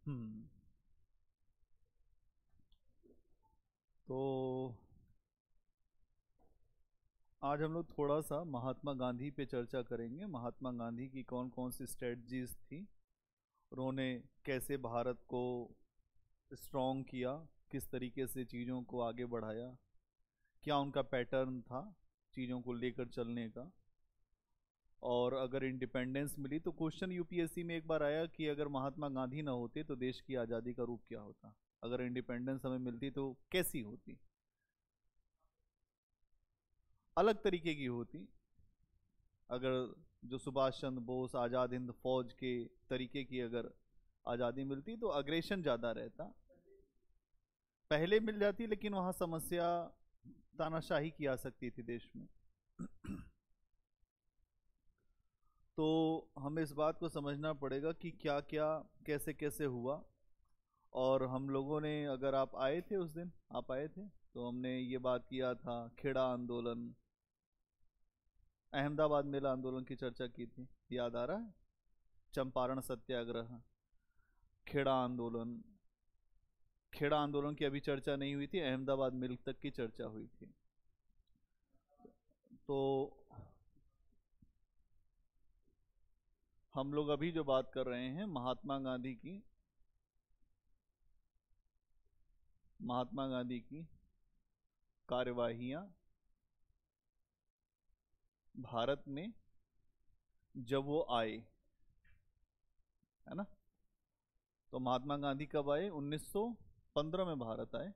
हम्म। तो आज हम लोग थोड़ा सा महात्मा गांधी पे चर्चा करेंगे। महात्मा गांधी की कौन कौन सी स्ट्रेटजीज थी, उन्होंने कैसे भारत को स्ट्रॉन्ग किया, किस तरीके से चीज़ों को आगे बढ़ाया, क्या उनका पैटर्न था चीज़ों को लेकर चलने का। और अगर इंडिपेंडेंस मिली तो क्वेश्चन यूपीएससी में एक बार आया कि अगर महात्मा गांधी ना होते तो देश की आज़ादी का रूप क्या होता, अगर इंडिपेंडेंस हमें मिलती तो कैसी होती, अलग तरीके की होती। अगर जो सुभाष चंद्र बोस आज़ाद हिंद फौज के तरीके की अगर आज़ादी मिलती तो अग्रेशन ज़्यादा रहता, पहले मिल जाती, लेकिन वहाँ समस्या तानाशाही की आ सकती थी देश में। तो हमें इस बात को समझना पड़ेगा कि क्या क्या कैसे कैसे हुआ। और हम लोगों ने, अगर आप आए थे उस दिन, आप आए थे तो हमने ये बात किया था, खेड़ा आंदोलन, अहमदाबाद मेला आंदोलन की चर्चा की थी, याद आ रहा है? चंपारण सत्याग्रह, खेड़ा आंदोलन। खेड़ा आंदोलन की अभी चर्चा नहीं हुई थी, अहमदाबाद मिल तक की चर्चा हुई थी। तो हम लोग अभी जो बात कर रहे हैं महात्मा गांधी की, महात्मा गांधी की कार्यवाहियां भारत में जब वो आए, है ना? तो महात्मा गांधी कब आए? 1915 में भारत आए।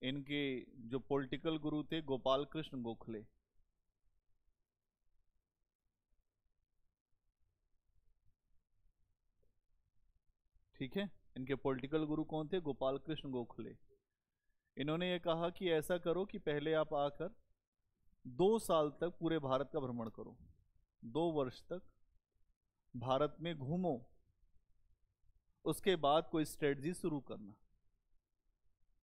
इनके जो पॉलिटिकल गुरु थे गोपाल कृष्ण गोखले, ठीक है। इनके पॉलिटिकल गुरु कौन थे? गोपाल कृष्ण गोखले। इन्होंने ये कहा कि ऐसा करो कि पहले आप आकर 2 साल तक पूरे भारत का भ्रमण करो, 2 वर्ष तक भारत में घूमो, उसके बाद कोई स्ट्रेटजी शुरू करना।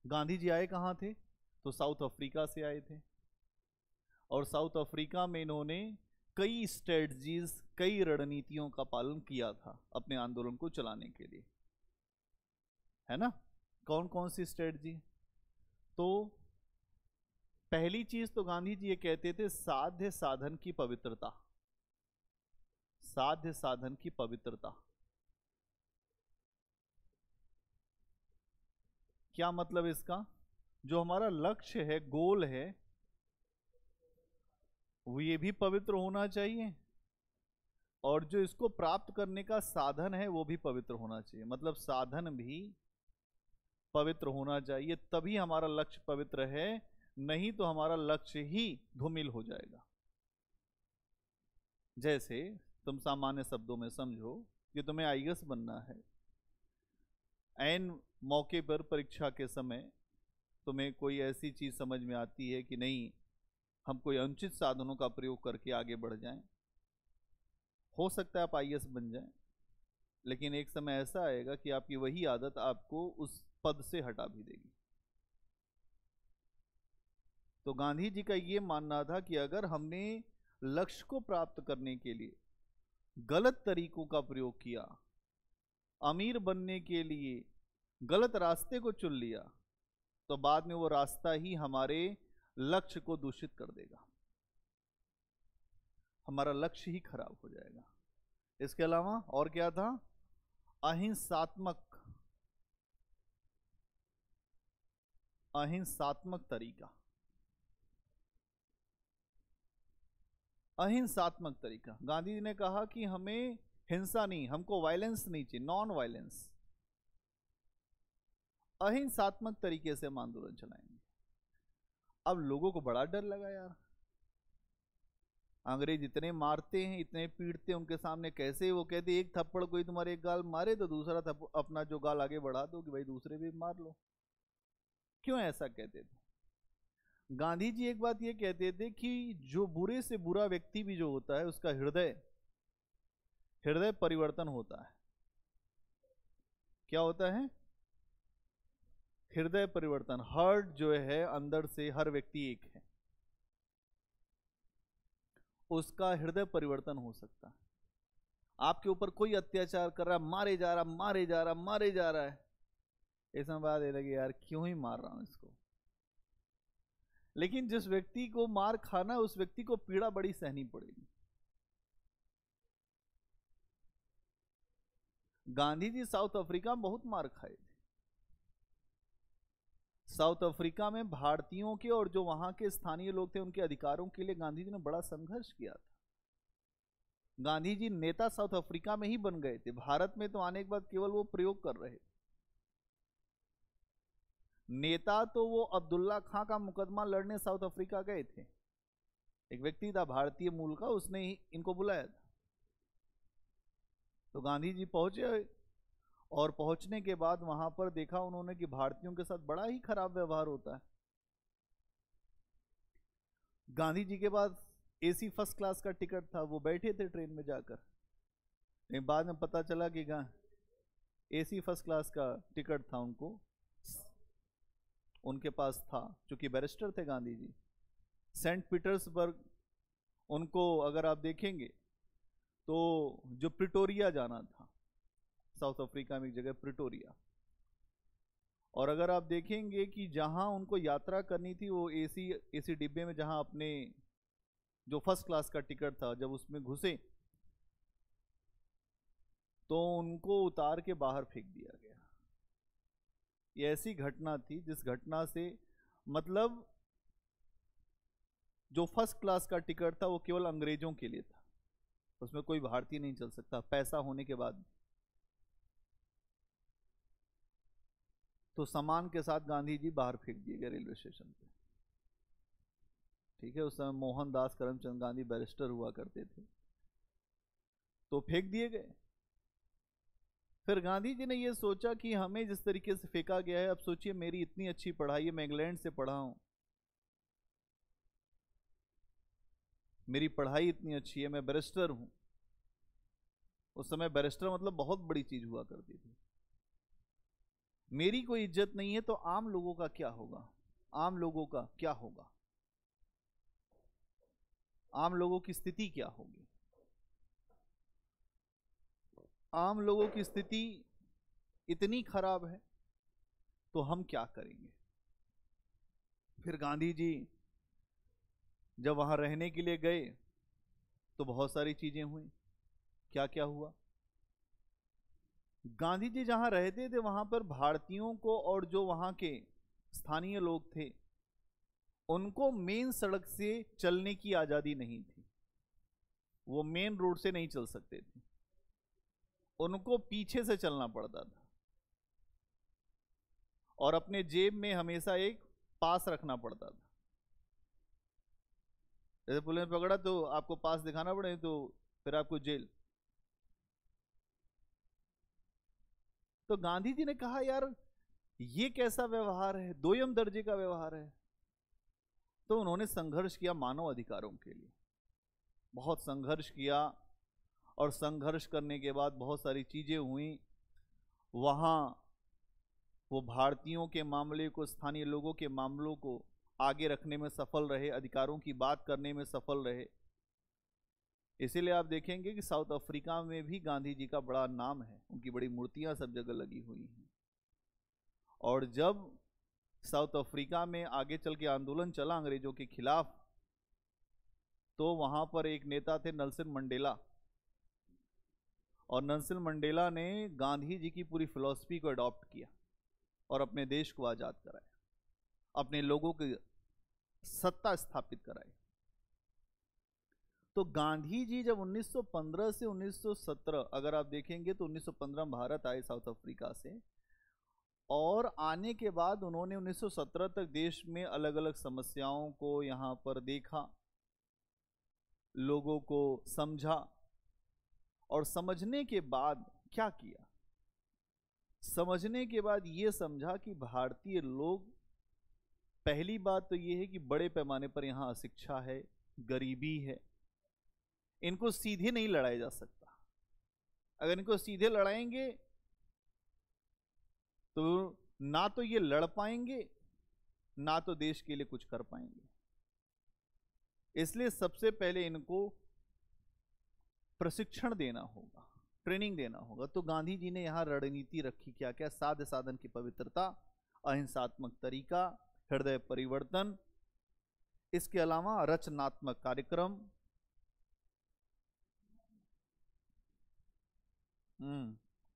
गांधी जी आए कहाँ थे? तो साउथ अफ्रीका से आए थे। और साउथ अफ्रीका में इन्होंने कई स्ट्रेटजीज, कई रणनीतियों का पालन किया था अपने आंदोलन को चलाने के लिए, है ना? कौन कौन सी स्ट्रेटजी? तो पहली चीज तो गांधी जी ये कहते थे, साध्य साधन की पवित्रता। साध्य साधन की पवित्रता क्या मतलब इसका? जो हमारा लक्ष्य है, गोल है, वो ये भी पवित्र होना चाहिए, और जो इसको प्राप्त करने का साधन है वो भी पवित्र होना चाहिए। मतलब साधन भी पवित्र होना चाहिए, तभी हमारा लक्ष्य पवित्र है, नहीं तो हमारा लक्ष्य ही धूमिल हो जाएगा। जैसे तुम सामान्य शब्दों में समझो कि तुम्हें आईएएस बनना है, ऐन मौके पर परीक्षा के समय तुम्हें कोई ऐसी चीज समझ में आती है कि नहीं, हम कोई अनुचित साधनों का प्रयोग करके आगे बढ़ जाएं, हो सकता है आप आईएएस बन जाएं, लेकिन एक समय ऐसा आएगा कि आपकी वही आदत आपको उस पद से हटा भी देगी। तो गांधी जी का ये मानना था कि अगर हमने लक्ष्य को प्राप्त करने के लिए गलत तरीकों का प्रयोग किया, अमीर बनने के लिए गलत रास्ते को चुन लिया, तो बाद में वो रास्ता ही हमारे लक्ष्य को दूषित कर देगा, हमारा लक्ष्य ही खराब हो जाएगा। इसके अलावा और क्या था? अहिंसात्मक, अहिंसात्मक तरीका, अहिंसात्मक तरीका। गांधी जी ने कहा कि हमें हिंसा नहीं, हमको वायलेंस नहीं चाहिए, नॉन वायलेंस, अहिंसात्मक तरीके से हम आंदोलन चलाएंगे। अब लोगों को बड़ा डर लगा यार, अंग्रेज इतने मारते हैं, इतने पीटते हैं, उनके सामने कैसे वो कहते एक थप्पड़ कोई तुम्हारे एक गाल मारे तो दूसरा थप्पड़ अपना जो गाल आगे बढ़ा दो कि भाई दूसरे भी मार लो। क्यों ऐसा कहते थे? गांधी जी एक बात ये कहते थे कि जो बुरे से बुरा व्यक्ति भी जो होता है उसका हृदय, हृदय परिवर्तन होता है। क्या होता है? हृदय परिवर्तन। हार्ट जो है अंदर से, हर व्यक्ति एक है, उसका हृदय परिवर्तन हो सकता है। आपके ऊपर कोई अत्याचार कर रहा, मारे जा रहा, मारे जा रहा, मारे जा रहा है, इसमें बात ये लगी यार क्यों ही मार रहा हूं इसको। लेकिन जिस व्यक्ति को मार खाना है उस व्यक्ति को पीड़ा बड़ी सहनी पड़ेगी। गांधी जी साउथ अफ्रीका में बहुत मार खाए थे। साउथ अफ्रीका में भारतीयों के और जो वहां के स्थानीय लोग थे उनके अधिकारों के लिए गांधी जी ने बड़ा संघर्ष किया था। गांधी जी नेता साउथ अफ्रीका में ही बन गए थे, भारत में तो आने के बाद केवल वो प्रयोग कर रहे थे। नेता तो वो अब्दुल्ला खां का मुकदमा लड़ने साउथ अफ्रीका गए थे, एक व्यक्ति था भारतीय मूल का, उसने ही इनको बुलाया था। तो गांधी जी पहुंचे और पहुंचने के बाद वहां पर देखा उन्होंने कि भारतीयों के साथ बड़ा ही खराब व्यवहार होता है। गांधी जी के पास एसी फर्स्ट क्लास का टिकट था, वो बैठे थे ट्रेन में जाकर, लेकिन बाद में पता चला कि एसी फर्स्ट क्लास का टिकट था उनके पास था, चूंकि बैरिस्टर थे गांधी जी। सेंट पीटर्सबर्ग उनको अगर आप देखेंगे तो जो प्रिटोरिया जाना था, साउथ अफ्रीका में एक जगह प्रिटोरिया, और अगर आप देखेंगे कि जहां उनको यात्रा करनी थी वो एसी डिब्बे में, जहां अपने जो फर्स्ट क्लास का टिकट था, जब उसमें घुसे तो उनको उतार के बाहर फेंक दिया गया। ये ऐसी घटना थी जिस घटना से मतलब जो फर्स्ट क्लास का टिकट था वो केवल अंग्रेजों के लिए था, उसमें कोई भारतीय नहीं चल सकता पैसा होने के बाद। तो सामान के साथ गांधी जी बाहर फेंक दिए गए रेलवे स्टेशन पे। ठीक है, उस समय मोहनदास करमचंद गांधी बैरिस्टर हुआ करते थे, तो फेंक दिए गए। फिर गांधी जी ने यह सोचा कि हमें जिस तरीके से फेंका गया है, अब सोचिए मेरी इतनी अच्छी पढ़ाई है, मैं इंग्लैंड से पढ़ा हूं, मेरी पढ़ाई इतनी अच्छी है, मैं बैरिस्टर हूं। उस समय बैरिस्टर मतलब बहुत बड़ी चीज हुआ करती थी। मेरी कोई इज्जत नहीं है तो आम लोगों का क्या होगा, आम लोगों का क्या होगा, आम लोगों की स्थिति क्या होगी। आम लोगों की स्थिति इतनी खराब है तो हम क्या करेंगे। फिर गांधी जी जब वहां रहने के लिए गए तो बहुत सारी चीजें हुई। क्या क्या हुआ, गांधी जी जहां रहते थे वहां पर भारतीयों को और जो वहां के स्थानीय लोग थे उनको मेन सड़क से चलने की आजादी नहीं थी, वो मेन रोड से नहीं चल सकते थे, उनको पीछे से चलना पड़ता था और अपने जेब में हमेशा एक पास रखना पड़ता था। जैसे पुलिस ने पकड़ा तो आपको पास दिखाना पड़े तो फिर आपको जेल। तो गांधी जी ने कहा यार ये कैसा व्यवहार है, दोयम दर्जे का व्यवहार है। तो उन्होंने संघर्ष किया मानव अधिकारों के लिए, बहुत संघर्ष किया, और संघर्ष करने के बाद बहुत सारी चीजें हुई। वहां वो भारतीयों के मामले को, स्थानीय लोगों के मामलों को आगे रखने में सफल रहे, अधिकारों की बात करने में सफल रहे। इसीलिए आप देखेंगे कि साउथ अफ्रीका में भी गांधी जी का बड़ा नाम है, उनकी बड़ी मूर्तियां सब जगह लगी हुई हैं। और जब साउथ अफ्रीका में आगे चल के आंदोलन चला अंग्रेजों के खिलाफ, तो वहां पर एक नेता थे नेल्सन मंडेला, और नेल्सन मंडेला ने गांधी जी की पूरी फिलॉसफी को अडॉप्ट किया और अपने देश को आजाद कराया, अपने लोगों की सत्ता स्थापित कराई। तो गांधी जी जब 1915 से 1917 अगर आप देखेंगे तो 1915 में भारत आए साउथ अफ्रीका से, और आने के बाद उन्होंने 1917 तक देश में अलग अलग समस्याओं को यहां पर देखा, लोगों को समझा, और समझने के बाद क्या किया, समझने के बाद ये समझा कि भारतीय लोग, पहली बात तो ये है कि बड़े पैमाने पर यहां अशिक्षा है, गरीबी है, इनको सीधे नहीं लड़ाया जा सकता। अगर इनको सीधे लड़ाएंगे तो ना तो ये लड़ पाएंगे, ना तो देश के लिए कुछ कर पाएंगे। इसलिए सबसे पहले इनको प्रशिक्षण देना होगा, ट्रेनिंग देना होगा। तो गांधी जी ने यहाँ रणनीति रखी, क्या क्या? साध्य साधन की पवित्रता, अहिंसात्मक तरीका, हृदय परिवर्तन, इसके अलावा रचनात्मक कार्यक्रम,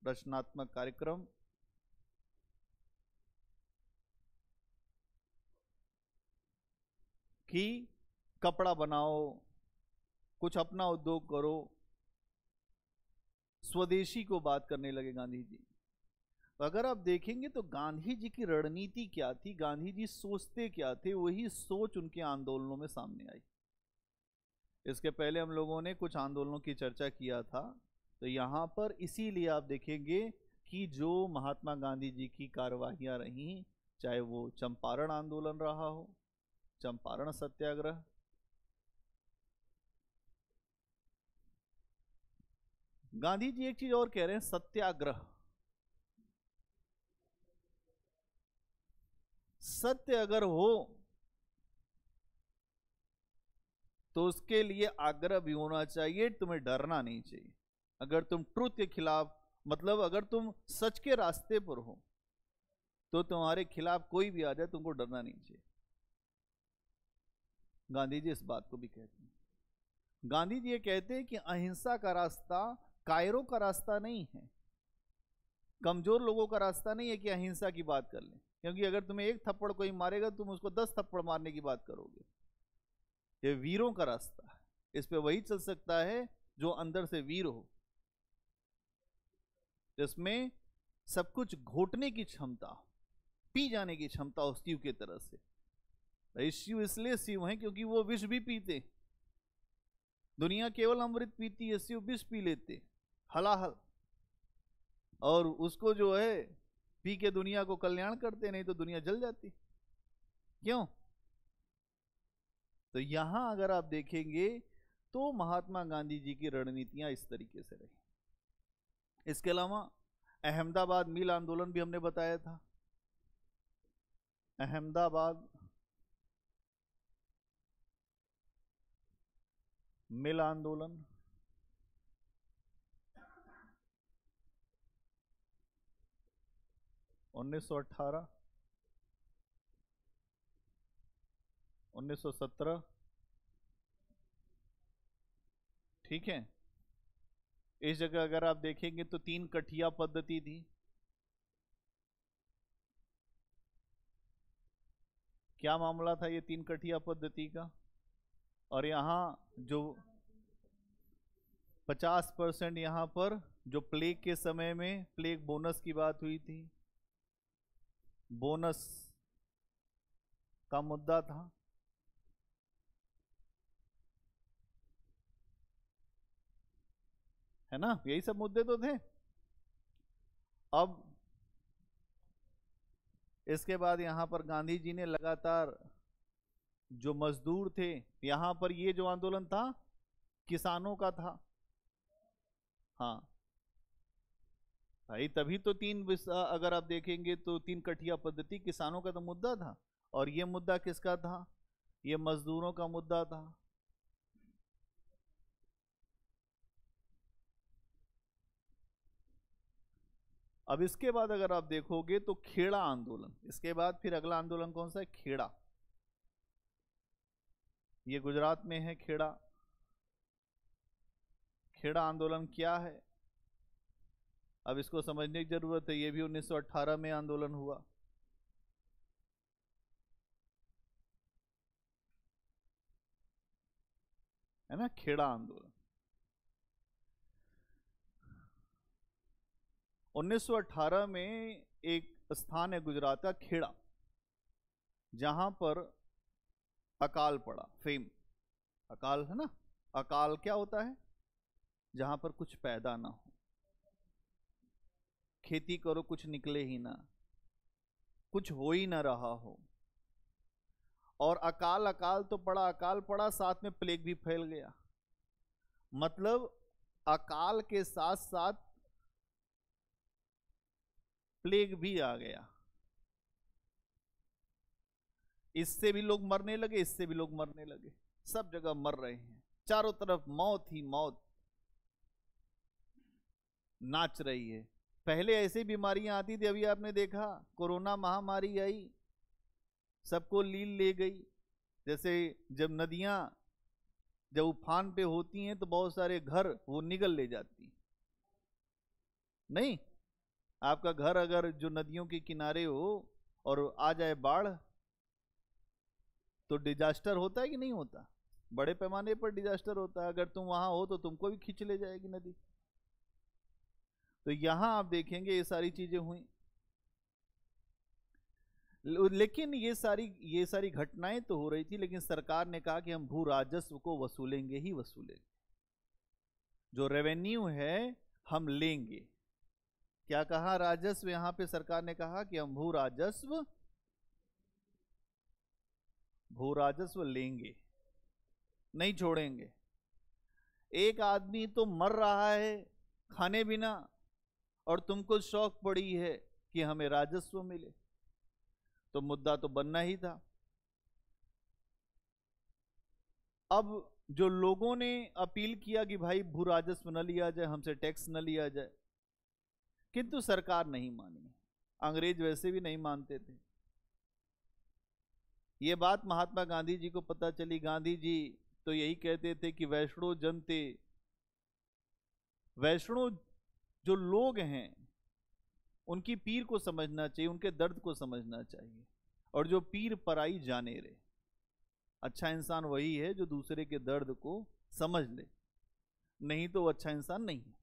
रचनात्मक कार्यक्रम, कि कपड़ा बनाओ, कुछ अपना उद्योग करो, स्वदेशी को बात करने लगे गांधी जी। तो अगर आप देखेंगे तो गांधी जी की रणनीति क्या थी, गांधी जी सोचते क्या थे, वही सोच उनके आंदोलनों में सामने आई। इसके पहले हम लोगों ने कुछ आंदोलनों की चर्चा किया था। तो यहाँ पर इसीलिए आप देखेंगे कि जो महात्मा गांधी जी की कार्यवाहियां रही, चाहे वो चंपारण आंदोलन रहा हो, चंपारण सत्याग्रह, गांधी जी एक चीज और कह रहे हैं, सत्याग्रह। सत्य अगर हो तो उसके लिए आग्रह भी होना चाहिए, तुम्हें डरना नहीं चाहिए। अगर तुम ट्रुथ के खिलाफ, मतलब अगर तुम सच के रास्ते पर हो, तो तुम्हारे खिलाफ कोई भी आ जाए तुमको डरना नहीं चाहिए। गांधी जी इस बात को भी कहते हैं। गांधी जी ये कहते हैं कि अहिंसा का रास्ता कायरों का रास्ता नहीं है, कमजोर लोगों का रास्ता नहीं है कि अहिंसा की बात कर लें, क्योंकि अगर तुम्हें एक थप्पड़ कोई मारेगा तुम उसको 10 थप्पड़ मारने की बात करोगे। ये वीरों का रास्ता है, इस पे वही चल सकता है जो अंदर से वीर हो, जिसमें सब कुछ घोटने की क्षमता, पी जाने की क्षमता हो शिव की तरह से। शिव इसलिए शिव है क्योंकि वो विष भी पीते। दुनिया केवल अमृत पीती है, शिव विष पी लेते हलाहल, और उसको जो है पी के दुनिया को कल्याण करते, नहीं तो दुनिया जल जाती। क्यों? तो यहां अगर आप देखेंगे तो महात्मा गांधी जी की रणनीतियां इस तरीके से रही। इसके अलावा अहमदाबाद मिल आंदोलन भी हमने बताया था। अहमदाबाद मिल आंदोलन, उन्नीस 1917, ठीक है। इस जगह अगर आप देखेंगे तो 3 कठिया पद्धति थी। क्या मामला था ये 3 कठिया पद्धति का? और यहां जो 50% यहां पर जो प्लेग के समय में प्लेग बोनस की बात हुई थी, बोनस का मुद्दा था। है ना, यही सब मुद्दे तो थे। अब इसके बाद यहां पर गांधी जी ने लगातार जो मजदूर थे, यहां पर ये जो आंदोलन था किसानों का था। हाँ भाई, तभी तो अगर आप देखेंगे तो 3 कठिया पद्धति किसानों का तो मुद्दा था, और ये मुद्दा किसका था? ये मजदूरों का मुद्दा था। अब इसके बाद अगर आप देखोगे तो खेड़ा आंदोलन, इसके बाद फिर अगला आंदोलन कौन सा है? खेड़ा। ये गुजरात में है खेड़ा। खेड़ा आंदोलन क्या है, अब इसको समझने की जरूरत है। ये भी 1918 में आंदोलन हुआ। है ना, खेड़ा आंदोलन 1918 में एक स्थान है गुजरात का खेड़ा, जहां पर अकाल पड़ा। फेम, अकाल है ना, अकाल क्या होता है? जहां पर कुछ पैदा ना हो, खेती करो कुछ निकले ही ना, कुछ हो ही ना रहा हो। और अकाल, अकाल तो पड़ा, अकाल पड़ा, साथ में प्लेग भी फैल गया। मतलब अकाल के साथ साथ प्लेग भी आ गया। इससे भी लोग मरने लगे, इससे भी लोग मरने लगे, सब जगह मर रहे हैं, चारों तरफ मौत ही मौत। नाच रही है। पहले ऐसी बीमारियां आती थी, अभी आपने देखा कोरोना महामारी आई, सबको लील ले गई। जैसे जब नदियां जब उफान पे होती हैं तो बहुत सारे घर वो निगल ले जाती। नहीं, आपका घर अगर जो नदियों के किनारे हो और आ जाए बाढ़ तो डिजास्टर होता है कि नहीं होता? बड़े पैमाने पर डिजास्टर होता है। अगर तुम वहां हो तो तुमको भी खींच ले जाएगी नदी। तो यहां आप देखेंगे ये सारी चीजें हुई। लेकिन ये सारी घटनाएं तो हो रही थी, लेकिन सरकार ने कहा कि हम भू राजस्व को वसूलेंगे ही वसूलेंगे, जो रेवेन्यू है हम लेंगे। क्या कहा? राजस्व। यहां पे सरकार ने कहा कि हम भू राजस्व लेंगे, नहीं छोड़ेंगे। एक आदमी तो मर रहा है खाने बिना और तुमको शौक पड़ी है कि हमें राजस्व मिले, तो मुद्दा तो बनना ही था। अब जो लोगों ने अपील किया कि भाई भू राजस्व न लिया जाए, हमसे टैक्स न लिया जाए, किंतु सरकार नहीं मानी। अंग्रेज वैसे भी नहीं मानते थे। ये बात महात्मा गांधी जी को पता चली। गांधी जी तो यही कहते थे कि वैष्णो जनते, वैष्णो जो लोग हैं उनकी पीर को समझना चाहिए, उनके दर्द को समझना चाहिए। और जो पीर पराई जाने रे, अच्छा इंसान वही है जो दूसरे के दर्द को समझ ले, नहीं तो वो अच्छा इंसान नहीं है।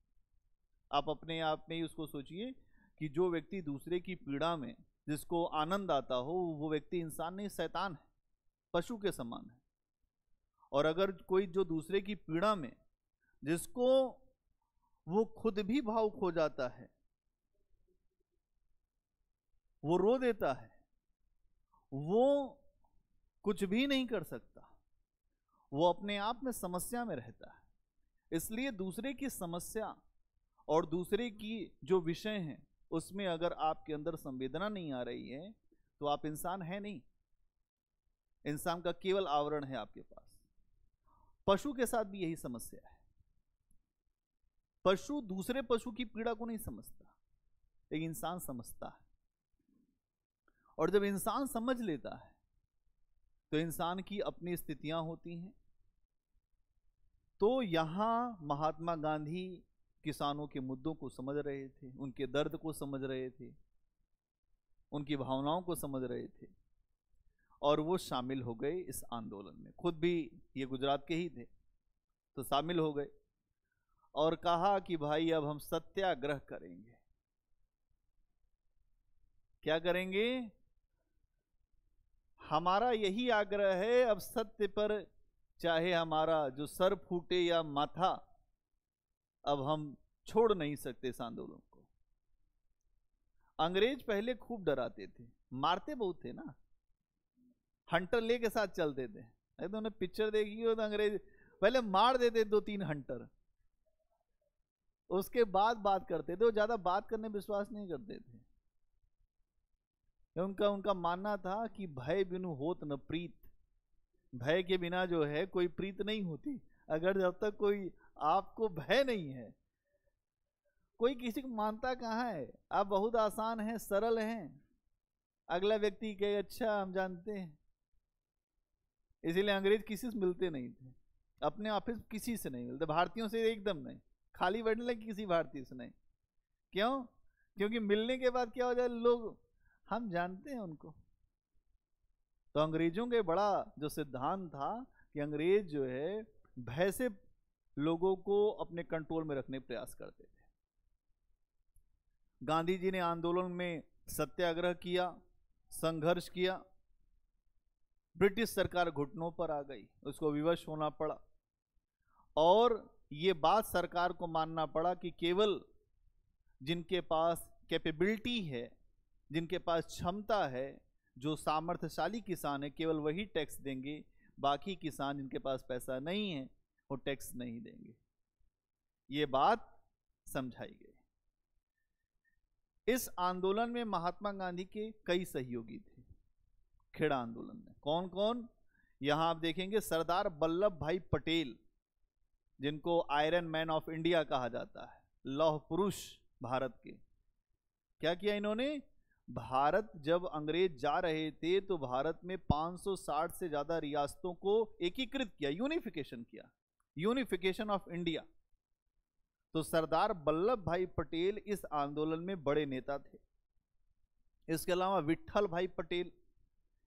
आप अपने आप में ही उसको सोचिए कि जो व्यक्ति दूसरे की पीड़ा में जिसको आनंद आता हो, वो व्यक्ति इंसान नहीं, शैतान है, पशु के समान है। और अगर कोई जो दूसरे की पीड़ा में जिसको वो खुद भी भावुक हो जाता है, वो रो देता है, वो कुछ भी नहीं कर सकता, वो अपने आप में समस्या में रहता है। इसलिए दूसरे की समस्या और दूसरे की जो विषय हैं उसमें अगर आपके अंदर संवेदना नहीं आ रही है तो आप इंसान है नहीं, इंसान का केवल आवरण है आपके पास। पशु के साथ भी यही समस्या है। पशु दूसरे पशु की पीड़ा को नहीं समझता, लेकिन इंसान समझता है। और जब इंसान समझ लेता है तो इंसान की अपनी स्थितियां होती हैं। तो यहां महात्मा गांधी किसानों के मुद्दों को समझ रहे थे, उनके दर्द को समझ रहे थे, उनकी भावनाओं को समझ रहे थे, और वो शामिल हो गए इस आंदोलन में। खुद भी ये गुजरात के ही थे, तो शामिल हो गए और कहा कि भाई अब हम सत्याग्रह करेंगे। क्या करेंगे? हमारा यही आग्रह है, अब सत्य पर चाहे हमारा जो सर फूटे या माथा, अब हम छोड़ नहीं सकते इस आंदोलन को। अंग्रेज पहले खूब डराते थे, मारते बहुत थे ना, हंटर ले के साथ चलते थे। तो उन्हें पिक्चर देखी हो तो अंग्रेज पहले मार देते 2-3 हंटर, उसके बाद बात करते थे। वो ज्यादा बात करने में विश्वास नहीं करते थे। उनका मानना था कि भय बिनु होत न प्रीत, भय के बिना जो है कोई प्रीत नहीं होती। अगर जब तक कोई आपको भय नहीं है, कोई किसी को मानता कहाँ है? आप बहुत आसान हैं, सरल हैं, अगला व्यक्ति कहे अच्छा हम जानते हैं। इसीलिए अंग्रेज किसी से मिलते नहीं थे, अपने ऑफिस किसी से नहीं मिलते, भारतीयों से एकदम नहीं, खाली बैठने लगे किसी भारतीय से नहीं। क्यों? क्योंकि मिलने के बाद क्या हो जाए, लोग हम जानते हैं उनको। तो अंग्रेजों के बड़ा जो सिद्धांत था कि अंग्रेज जो है भय से लोगों को अपने कंट्रोल में रखने प्रयास करते थे। गांधी जी ने आंदोलन में सत्याग्रह किया, संघर्ष किया। ब्रिटिश सरकार घुटनों पर आ गई, उसको विवश होना पड़ा, और ये बात सरकार को मानना पड़ा कि केवल जिनके पास कैपेबिलिटी है, जिनके पास क्षमता है, जो सामर्थ्यशाली किसान है, केवल वही टैक्स देंगे, बाकी किसान जिनके पास पैसा नहीं है वो टैक्स नहीं देंगे। ये बात समझाई गई। इस आंदोलन में महात्मा गांधी के कई सहयोगी थे। खेड़ा आंदोलन में कौन कौन? यहां आप देखेंगे सरदार वल्लभ भाई पटेल, जिनको आयरन मैन ऑफ इंडिया कहा जाता है, लौह पुरुष भारत के। क्या किया इन्होंने? भारत जब अंग्रेज जा रहे थे तो भारत में 560 से ज्यादा रियासतों को एकीकृत किया, यूनिफिकेशन किया, यूनिफिकेशन ऑफ इंडिया। तो सरदार वल्लभ भाई पटेल इस आंदोलन में बड़े नेता थे। इसके अलावा विट्ठल भाई पटेल,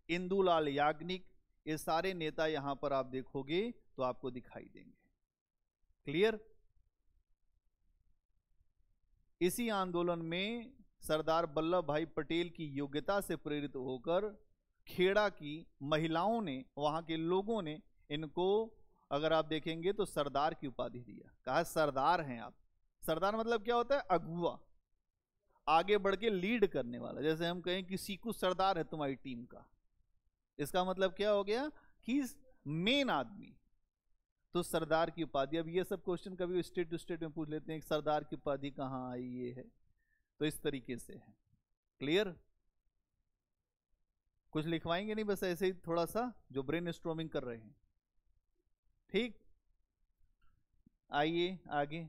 इंदुलाल याग्निक, ये सारे नेता यहां पर आप देखोगे तो आपको दिखाई देंगे। क्लियर? इसी आंदोलन में सरदार वल्लभ भाई पटेल की योग्यता से प्रेरित होकर खेड़ा की महिलाओं ने, वहां के लोगों ने इनको, अगर आप देखेंगे तो सरदार की उपाधि दिया। कहा सरदार हैं आप। सरदार मतलब क्या होता है? अगुआ, आगे बढ़ के लीड करने वाला। जैसे हम कहें कि सीकू सरदार है तुम्हारी टीम का, इसका मतलब क्या हो गया? कि मेन आदमी। तो सरदार की उपाधि। अब ये सब क्वेश्चन कभी स्टेट टू स्टेट में पूछ लेते हैं कि सरदार की उपाधि कहाँ आई, ये है। तो इस तरीके से है। क्लियर? कुछ लिखवाएंगे नहीं, बस ऐसे ही थोड़ा सा जो ब्रेन स्ट्रोमिंग कर रहे हैं। ठीक, आइए आगे।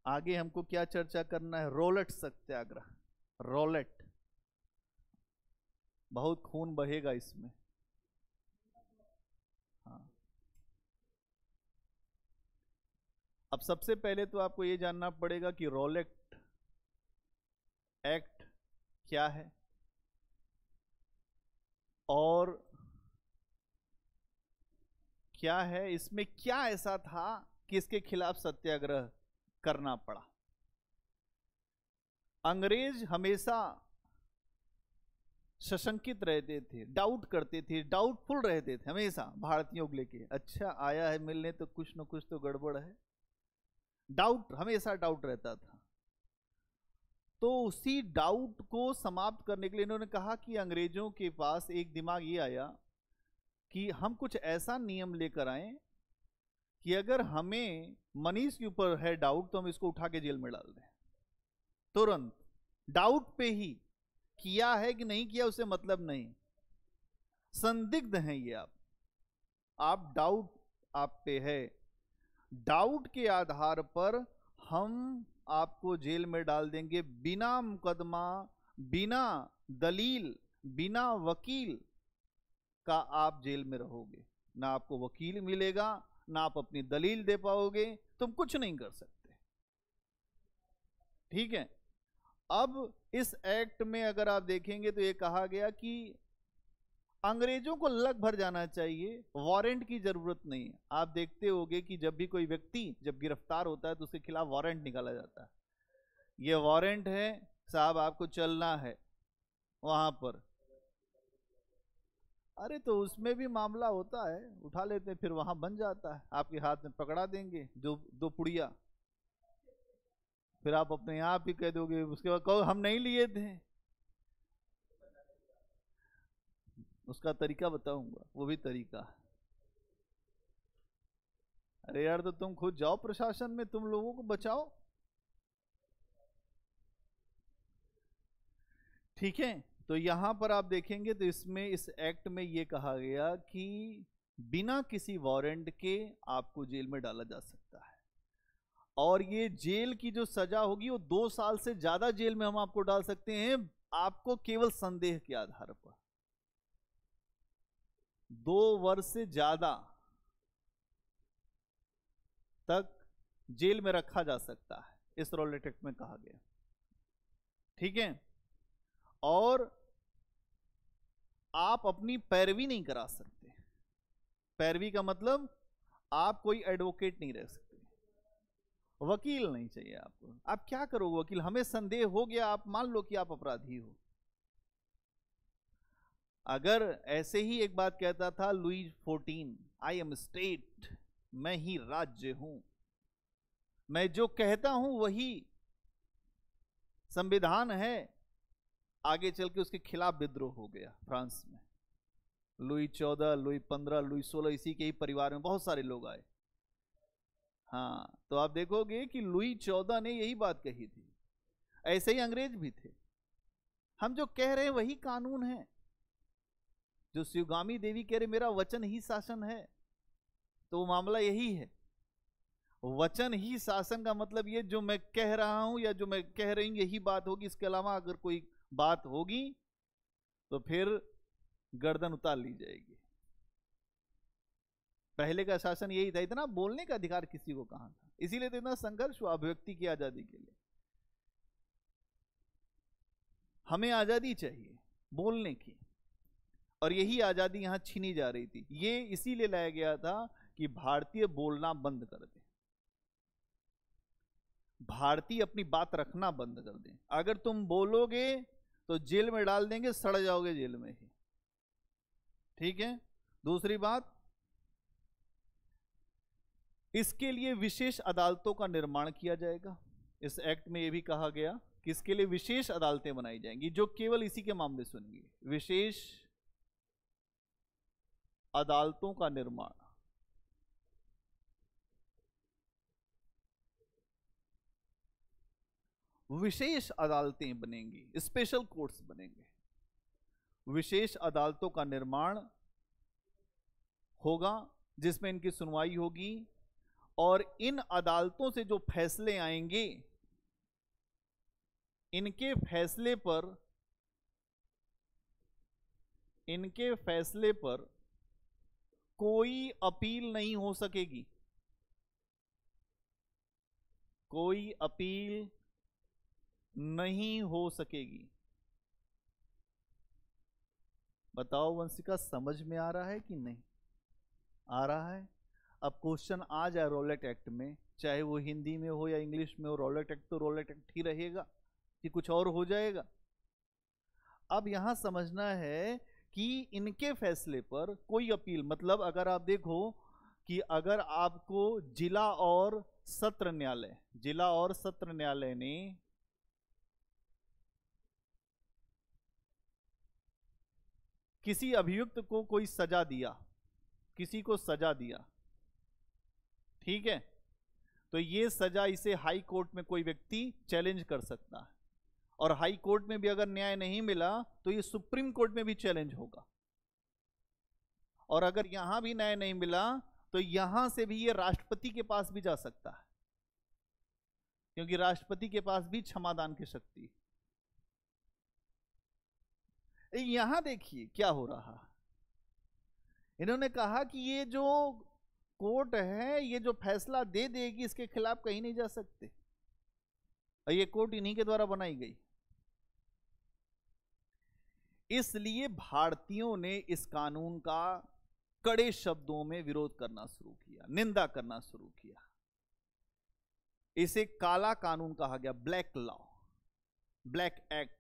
आगे हमको क्या चर्चा करना है? रोलेट सत्याग्रह। रोलेट, बहुत खून बहेगा इसमें। हाँ, अब सबसे पहले तो आपको ये जानना पड़ेगा कि रोलेट एक्ट क्या है और क्या है, इसमें क्या ऐसा था कि इसके खिलाफ सत्याग्रह करना पड़ा। अंग्रेज हमेशा सशंकित रहते थे, डाउट करते थे, डाउटफुल रहते थे हमेशा भारतीयों को लेके। अच्छा आया है मिलने तो कुछ न कुछ तो गड़बड़ है। डाउट, हमेशा डाउट रहता था। तो उसी डाउट को समाप्त करने के लिए इन्होंने कहा कि अंग्रेजों के पास एक दिमाग ये आया कि हम कुछ ऐसा नियम लेकर आए कि अगर हमें मनीष के ऊपर है डाउट तो हम इसको उठा के जेल में डाल दें तुरंत। डाउट पे ही, किया है कि नहीं किया उससे मतलब नहीं, संदिग्ध हैं ये आप डाउट आप पे है, डाउट के आधार पर हम आपको जेल में डाल देंगे बिना मुकदमा, बिना दलील, बिना वकील का आप जेल में रहोगे। ना आपको वकील मिलेगा, ना आप अपनी दलील दे पाओगे, तुम कुछ नहीं कर सकते। ठीक है। अब इस एक्ट में अगर आप देखेंगे तो ये कहा गया कि अंग्रेजों को लग भर जाना चाहिए, वारंट की जरूरत नहीं है। आप देखते होंगे कि जब भी कोई व्यक्ति जब गिरफ्तार होता है तो उसके खिलाफ वारंट निकाला जाता है। ये वारंट है साहब, आपको चलना है वहां पर। अरे तो उसमें भी मामला होता है, उठा लेते हैं, फिर वहां बन जाता है, आपके हाथ में पकड़ा देंगे जो दो पुड़िया, फिर आप अपने आप ही कह दोगे, उसके बाद कहो हम नहीं लिए थे। उसका तरीका बताऊंगा, वो भी तरीका। अरे यार तो तुम खुद जाओ प्रशासन में, तुम लोगों को बचाओ। ठीक है। तो यहां पर आप देखेंगे तो इसमें, इस एक्ट में ये कहा गया कि बिना किसी वारंट के आपको जेल में डाला जा सकता है, और ये जेल की जो सजा होगी वो 2 साल से ज्यादा जेल में हम आपको डाल सकते हैं, आपको केवल संदेह के आधार पर। 2 वर्ष से ज्यादा तक जेल में रखा जा सकता है, इस रोलेट एक्ट में कहा गया। ठीक है। और आप अपनी पैरवी नहीं करा सकते। पैरवी का मतलब आप कोई एडवोकेट नहीं रह सकते, वकील नहीं चाहिए आपको। आप क्या करोगे वकील? हमें संदेह हो गया, आप मान लो कि आप अपराधी हो। अगर ऐसे ही एक बात कहता था लुई 14, आई एम स्टेट, मैं ही राज्य हूं, मैं जो कहता हूं वही संविधान है, आगे चल के उसके खिलाफ विद्रोह हो गया फ्रांस में। लुई 14, लुई 15, लुई 16, इसी के ही परिवार में बहुत सारे लोग आए। हाँ, तो आप देखोगे कि लुई 14 ने यही बात कही थी। ऐसे ही अंग्रेज भी थे। हम जो कह रहे हैं वही कानून है, जो शिवगामी देवी कह रहे मेरा वचन ही शासन है, तो वो मामला यही है। वचन ही शासन का मतलब ये जो मैं कह रहा हूं या जो मैं कह रही हूं यही बात होगी, इसके अलावा अगर कोई बात होगी तो फिर गर्दन उतार ली जाएगी। पहले का शासन यही था, इतना बोलने का अधिकार किसी को कहां था, इसीलिए तो इतना संघर्ष हुआ अभिव्यक्ति की आजादी के लिए। हमें आजादी चाहिए बोलने की, और यही आजादी यहां छीनी जा रही थी। ये इसीलिए लाया गया था कि भारतीय बोलना बंद कर दें, भारतीय अपनी बात रखना बंद कर दें। अगर तुम बोलोगे तो जेल में डाल देंगे, सड़ जाओगे जेल में ही। ठीक है। दूसरी बात, इसके लिए विशेष अदालतों का निर्माण किया जाएगा। इस एक्ट में यह भी कहा गया कि इसके लिए विशेष अदालतें बनाई जाएंगी जो केवल इसी के मामले सुनेंगी। विशेष अदालतों का निर्माण, विशेष अदालतें बनेंगी, स्पेशल कोर्ट्स बनेंगे, विशेष अदालतों का निर्माण होगा जिसमें इनकी सुनवाई होगी, और इन अदालतों से जो फैसले आएंगे इनके फैसले पर कोई अपील नहीं हो सकेगी, कोई अपील नहीं हो सकेगी। बताओ वंशिका, समझ में आ रहा है कि नहीं आ रहा है? अब क्वेश्चन आ जाए रॉलेट एक्ट में, चाहे वो हिंदी में हो या इंग्लिश में हो, रॉलेट एक्ट तो रॉलेट एक्ट ही रहेगा कि कुछ और हो जाएगा। अब यहां समझना है कि इनके फैसले पर कोई अपील, मतलब अगर आप देखो कि अगर आपको जिला और सत्र न्यायालय ने किसी अभियुक्त को कोई सजा दिया, किसी को सजा दिया, ठीक है, तो ये सजा, इसे हाई कोर्ट में कोई व्यक्ति चैलेंज कर सकता है, और हाई कोर्ट में भी अगर न्याय नहीं मिला तो ये सुप्रीम कोर्ट में भी चैलेंज होगा, और अगर यहां भी न्याय नहीं मिला तो यहां से भी ये राष्ट्रपति के पास भी जा सकता है, क्योंकि राष्ट्रपति के पास भी क्षमादान की शक्ति है। यहां देखिए क्या हो रहा है, इन्होंने कहा कि ये जो कोर्ट है ये जो फैसला दे देगी इसके खिलाफ कहीं नहीं जा सकते, और ये कोर्ट इन्हीं के द्वारा बनाई गई। इसलिए भारतीयों ने इस कानून का कड़े शब्दों में विरोध करना शुरू किया, निंदा करना शुरू किया। इसे काला कानून कहा गया, ब्लैक लॉ, ब्लैक एक्ट।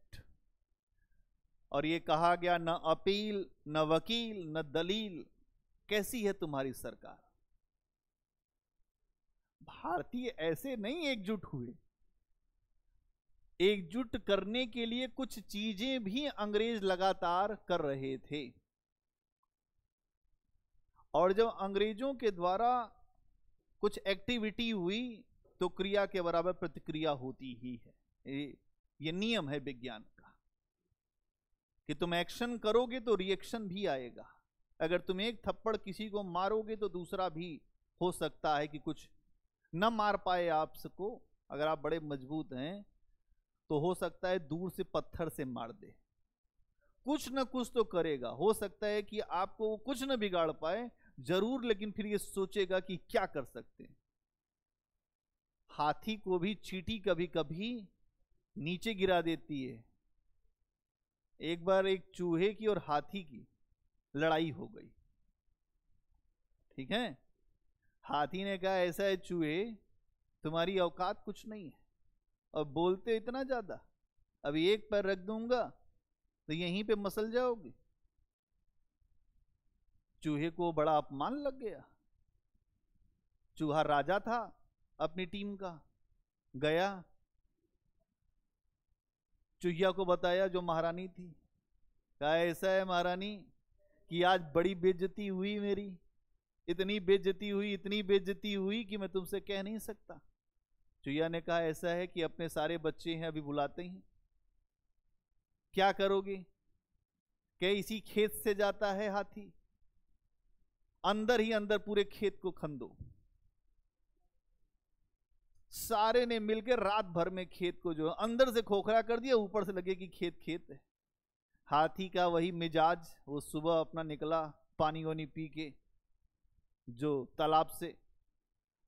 और ये कहा गया न अपील, न वकील, न दलील, कैसी है तुम्हारी सरकार। भारतीय ऐसे नहीं एकजुट हुए, एकजुट करने के लिए कुछ चीजें भी अंग्रेज लगातार कर रहे थे, और जब अंग्रेजों के द्वारा कुछ एक्टिविटी हुई तो क्रिया के बराबर प्रतिक्रिया होती ही है। ये नियम है विज्ञान का कि तुम एक्शन करोगे तो रिएक्शन भी आएगा। अगर तुम एक थप्पड़ किसी को मारोगे तो दूसरा भी हो सकता है कि कुछ न मार पाए आपको, अगर आप बड़े मजबूत हैं तो हो सकता है दूर से पत्थर से मार दे, कुछ न कुछ तो करेगा। हो सकता है कि आपको कुछ न बिगाड़ पाए जरूर, लेकिन फिर ये सोचेगा कि क्या कर सकते हैं। हाथी को भी चींटी कभी कभी नीचे गिरा देती है। एक बार एक चूहे की और हाथी की लड़ाई हो गई, ठीक है। हाथी ने कहा ऐसा है चूहे, तुम्हारी औकात कुछ नहीं है और बोलते इतना ज्यादा, अभी एक पैर रख दूंगा तो यहीं पे मसल जाओगे। चूहे को बड़ा अपमान लग गया। चूहा राजा था अपनी टीम का, गया चूहिया को बताया जो महारानी थी, कहा ऐसा है महारानी कि आज बड़ी बेइज्जती हुई मेरी, इतनी बेइज्जती हुई कि मैं तुमसे कह नहीं सकता। चूहिया ने कहा ऐसा है कि अपने सारे बच्चे हैं अभी बुलाते हैं, क्या करोगे? क्या इसी खेत से जाता है हाथी, अंदर ही अंदर पूरे खेत को खन दो। सारे ने मिलकर रात भर में खेत को जो अंदर से खोखला कर दिया, ऊपर से लगे कि खेत खेत है। हाथी का वही मिजाज, वो सुबह अपना निकला पानी वानी पी के जो तालाब से,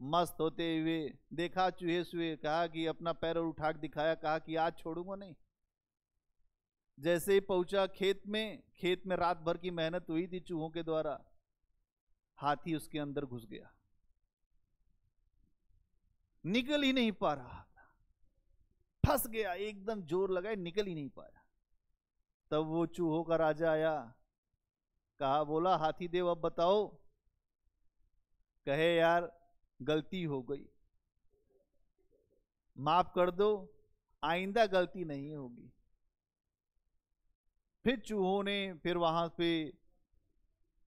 मस्त होते हुए देखा चूहे सुहे, कहा कि अपना पैर उठा के दिखाया, कहा कि आज छोड़ूंगा नहीं। जैसे ही पहुंचा खेत में रात भर की मेहनत हुई थी चूहों के द्वारा, हाथी उसके अंदर घुस गया, निकल ही नहीं पा रहा था, फंस गया, एकदम जोर लगाए निकल ही नहीं पाया। तब वो चूहों का राजा आया, कहा, बोला हाथी देव अब बताओ। कहे यार गलती हो गई, माफ कर दो, आइंदा गलती नहीं होगी। फिर चूहों ने फिर वहां पे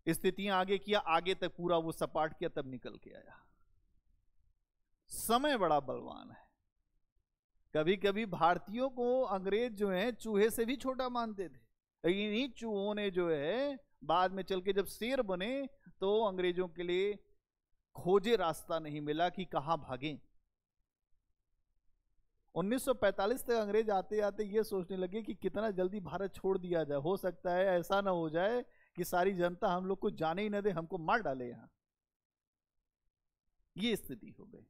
स्थितियां आगे किया, आगे तक पूरा वो सपाट किया, तब निकल के आया। समय बड़ा बलवान है। कभी कभी भारतीयों को अंग्रेज जो है चूहे से भी छोटा मानते थे। इन्हीं चूहों ने जो है बाद में चल के जब शेर बने तो अंग्रेजों के लिए खोजे रास्ता नहीं मिला कि कहां भागें। 1945 तक अंग्रेज आते आते ये सोचने लगे कि कितना जल्दी भारत छोड़ दिया जाए, हो सकता है ऐसा ना हो जाए कि सारी जनता हम लोग को जाने ही न दे, हमको मार डाले यहां। ये स्थिति हो गई।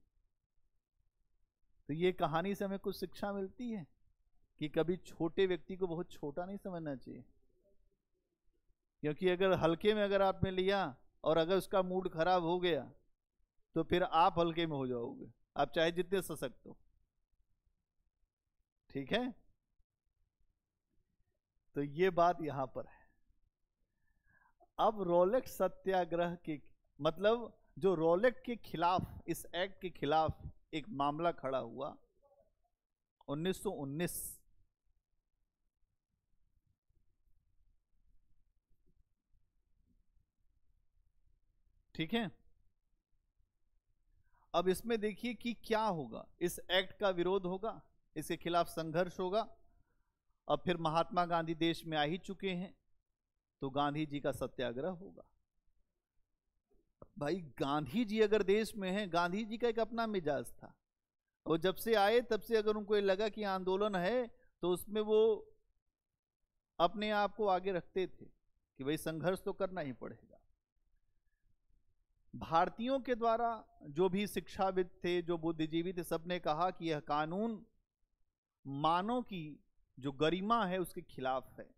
तो ये कहानी से हमें कुछ शिक्षा मिलती है कि कभी छोटे व्यक्ति को बहुत छोटा नहीं समझना चाहिए, क्योंकि अगर हल्के में अगर आपने लिया और अगर उसका मूड खराब हो गया तो फिर आप हल्के में हो जाओगे, आप चाहे जितने सशक्त हो। ठीक है, तो ये बात यहां पर है। अब रोलेक्स सत्याग्रह के मतलब जो रोलेक्स के खिलाफ, इस एक्ट के खिलाफ एक मामला खड़ा हुआ 1919। ठीक है, अब इसमें देखिए कि क्या होगा। इस एक्ट का विरोध होगा, इसके खिलाफ संघर्ष होगा। अब फिर महात्मा गांधी देश में आ ही चुके हैं, तो गांधी जी का सत्याग्रह होगा। भाई गांधी जी अगर देश में हैं, गांधी जी का एक अपना मिजाज था, और जब से आए तब से अगर उनको ये लगा कि आंदोलन है तो उसमें वो अपने आप को आगे रखते थे कि भाई संघर्ष तो करना ही पड़ेगा। भारतीयों के द्वारा जो भी शिक्षाविद थे, जो बुद्धिजीवी थे, सबने कहा कि यह कानून मानव की जो गरिमा है उसके खिलाफ है,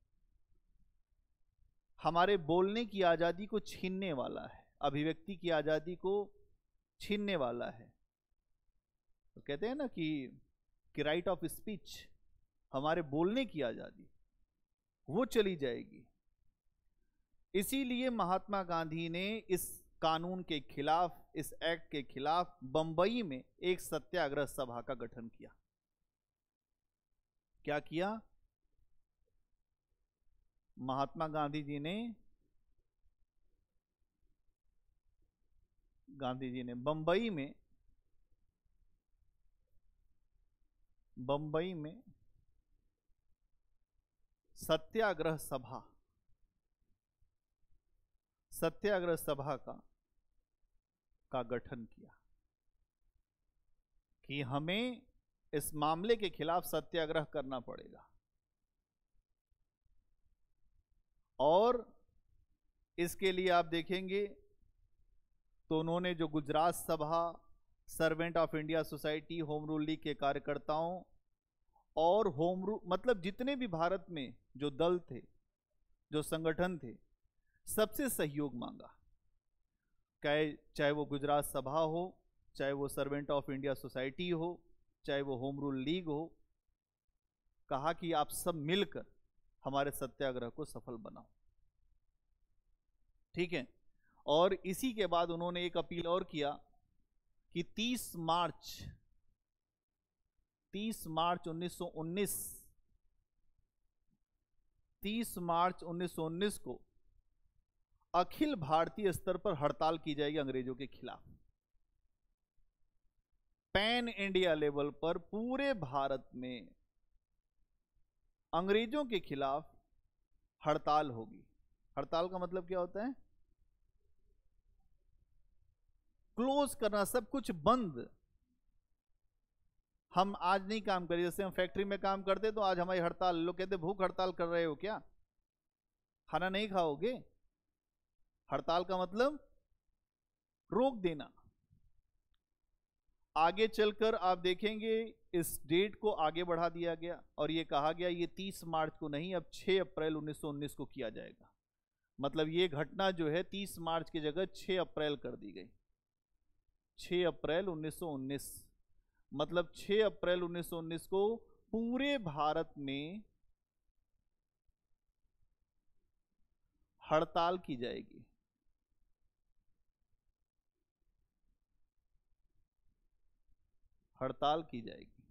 हमारे बोलने की आजादी को छीनने वाला है, अभिव्यक्ति की आजादी को छीनने वाला है। तो कहते हैं ना कि राइट ऑफ स्पीच, हमारे बोलने की आजादी वो चली जाएगी। इसीलिए महात्मा गांधी ने इस कानून के खिलाफ, इस एक्ट के खिलाफ बंबई में एक सत्याग्रह सभा का गठन किया। क्या किया? महात्मा गांधी जी ने बंबई में सत्याग्रह सभा का गठन किया कि हमें इस मामले के खिलाफ सत्याग्रह करना पड़ेगा। और इसके लिए आप देखेंगे तो उन्होंने जो गुजरात सभा, servant of India society, home rule league के कार्यकर्ताओं और होम रूल मतलब जितने भी भारत में जो दल थे, जो संगठन थे, सबसे सहयोग मांगा। चाहे वो गुजरात सभा हो, चाहे वो सर्वेंट ऑफ इंडिया सोसाइटी हो, चाहे वो होम रूल लीग हो, कहा कि आप सब मिलकर हमारे सत्याग्रह को सफल बनाओ। ठीक है, और इसी के बाद उन्होंने एक अपील और किया कि 30 मार्च 1919 को अखिल भारतीय स्तर पर हड़ताल की जाएगी अंग्रेजों के खिलाफ। पैन इंडिया लेवल पर पूरे भारत में अंग्रेजों के खिलाफ हड़ताल होगी। हड़ताल का मतलब क्या होता है? क्लोज करना, सब कुछ बंद। हम आज नहीं काम करें, जैसे हम फैक्ट्री में काम करते तो आज हमारी हड़ताल, लोग कहते भूख हड़ताल कर रहे हो क्या, खाना नहीं खाओगे? हड़ताल का मतलब रोक देना। आगे चलकर आप देखेंगे इस डेट को आगे बढ़ा दिया गया और ये कहा गया ये 30 मार्च को नहीं, अब 6 अप्रैल 1919 को किया जाएगा। मतलब ये घटना जो है 30 मार्च की जगह 6 अप्रैल कर दी गई। 6 अप्रैल 1919, मतलब 6 अप्रैल 1919 को पूरे भारत में हड़ताल की जाएगी। हड़ताल की जाएगी,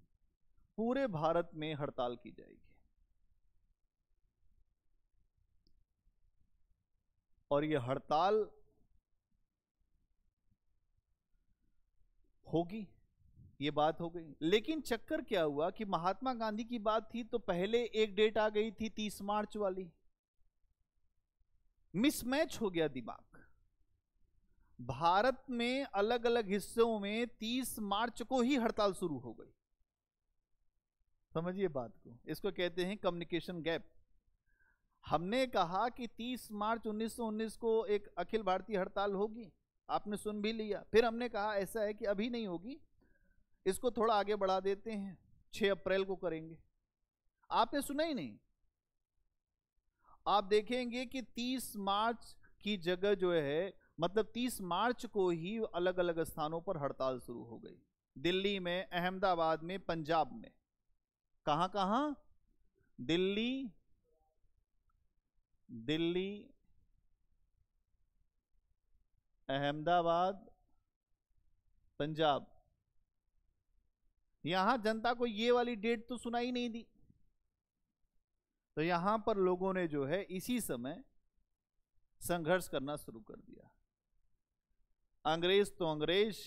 पूरे भारत में हड़ताल की जाएगी। और ये हड़ताल होगी, ये बात हो गई। लेकिन चक्कर क्या हुआ कि महात्मा गांधी की बात थी तो पहले एक डेट आ गई थी 30 मार्च वाली, मिसमैच हो गया दिमाग। भारत में अलग अलग हिस्सों में 30 मार्च को ही हड़ताल शुरू हो गई। समझिए बात को, इसको कहते हैं कम्युनिकेशन गैप। हमने कहा कि 30 मार्च 1919 को एक अखिल भारतीय हड़ताल होगी, आपने सुन भी लिया। फिर हमने कहा ऐसा है कि अभी नहीं होगी, इसको थोड़ा आगे बढ़ा देते हैं, 6 अप्रैल को करेंगे। आपने सुना ही नहीं। आप देखेंगे कि 30 मार्च की जगह जो है, मतलब 30 मार्च को ही अलग अलग स्थानों पर हड़ताल शुरू हो गई। दिल्ली में, अहमदाबाद में, पंजाब में, कहां कहां? दिल्ली, दिल्ली, अहमदाबाद, पंजाब। यहां जनता को ये वाली डेट तो सुनाई नहीं दी, तो यहां पर लोगों ने जो है इसी समय संघर्ष करना शुरू कर दिया। अंग्रेज तो अंग्रेज,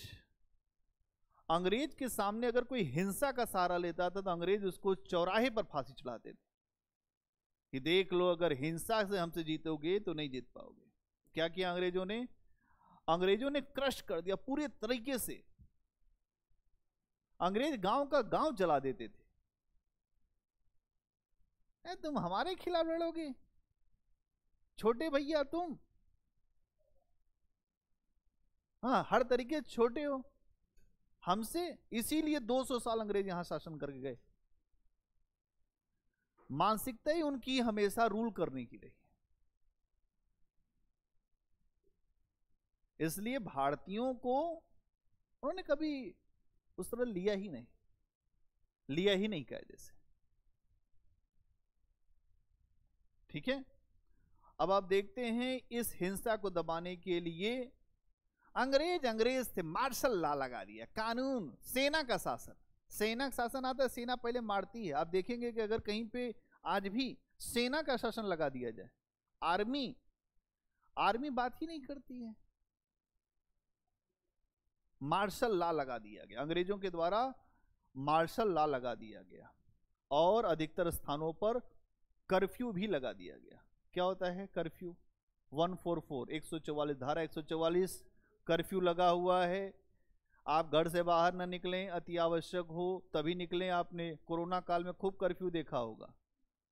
अंग्रेज के सामने अगर कोई हिंसा का सहारा लेता था तो अंग्रेज उसको चौराहे पर फांसी चढ़ाते थे कि देख लो अगर हिंसा से हमसे जीतोगे तो नहीं जीत पाओगे। क्या किया अंग्रेजों ने? अंग्रेजों ने क्रश कर दिया पूरे तरीके से। अंग्रेज गांव का गांव जला देते थे। तुम हमारे खिलाफ लड़ोगे, छोटे भैया तुम, हाँ हर तरीके से छोटे हो हमसे। इसीलिए 200 साल अंग्रेज यहां शासन करके गए। मानसिकता ही उनकी हमेशा रूल करने की रही। इसलिए भारतीयों को उन्होंने कभी उस तरह लिया ही नहीं कायदे से। ठीक है, अब आप देखते हैं इस हिंसा को दबाने के लिए अंग्रेज थे, मार्शल लॉ लगा दिया, कानून, सेना का शासन। सेना का शासन आता है, सेना पहले मारती है। आप देखेंगे कि अगर कहीं पे आज भी सेना का शासन लगा दिया जाए, आर्मी बात ही नहीं करती है। मार्शल लॉ लगा दिया गया, अंग्रेजों के द्वारा मार्शल लॉ लगा दिया गया और अधिकतर स्थानों पर कर्फ्यू भी लगा दिया गया। क्या होता है कर्फ्यू? 144, 144 धारा 144 कर्फ्यू लगा हुआ है। आप घर से बाहर ना निकलें, अति आवश्यक हो तभी निकलें। आपने कोरोना काल में खूब कर्फ्यू देखा होगा।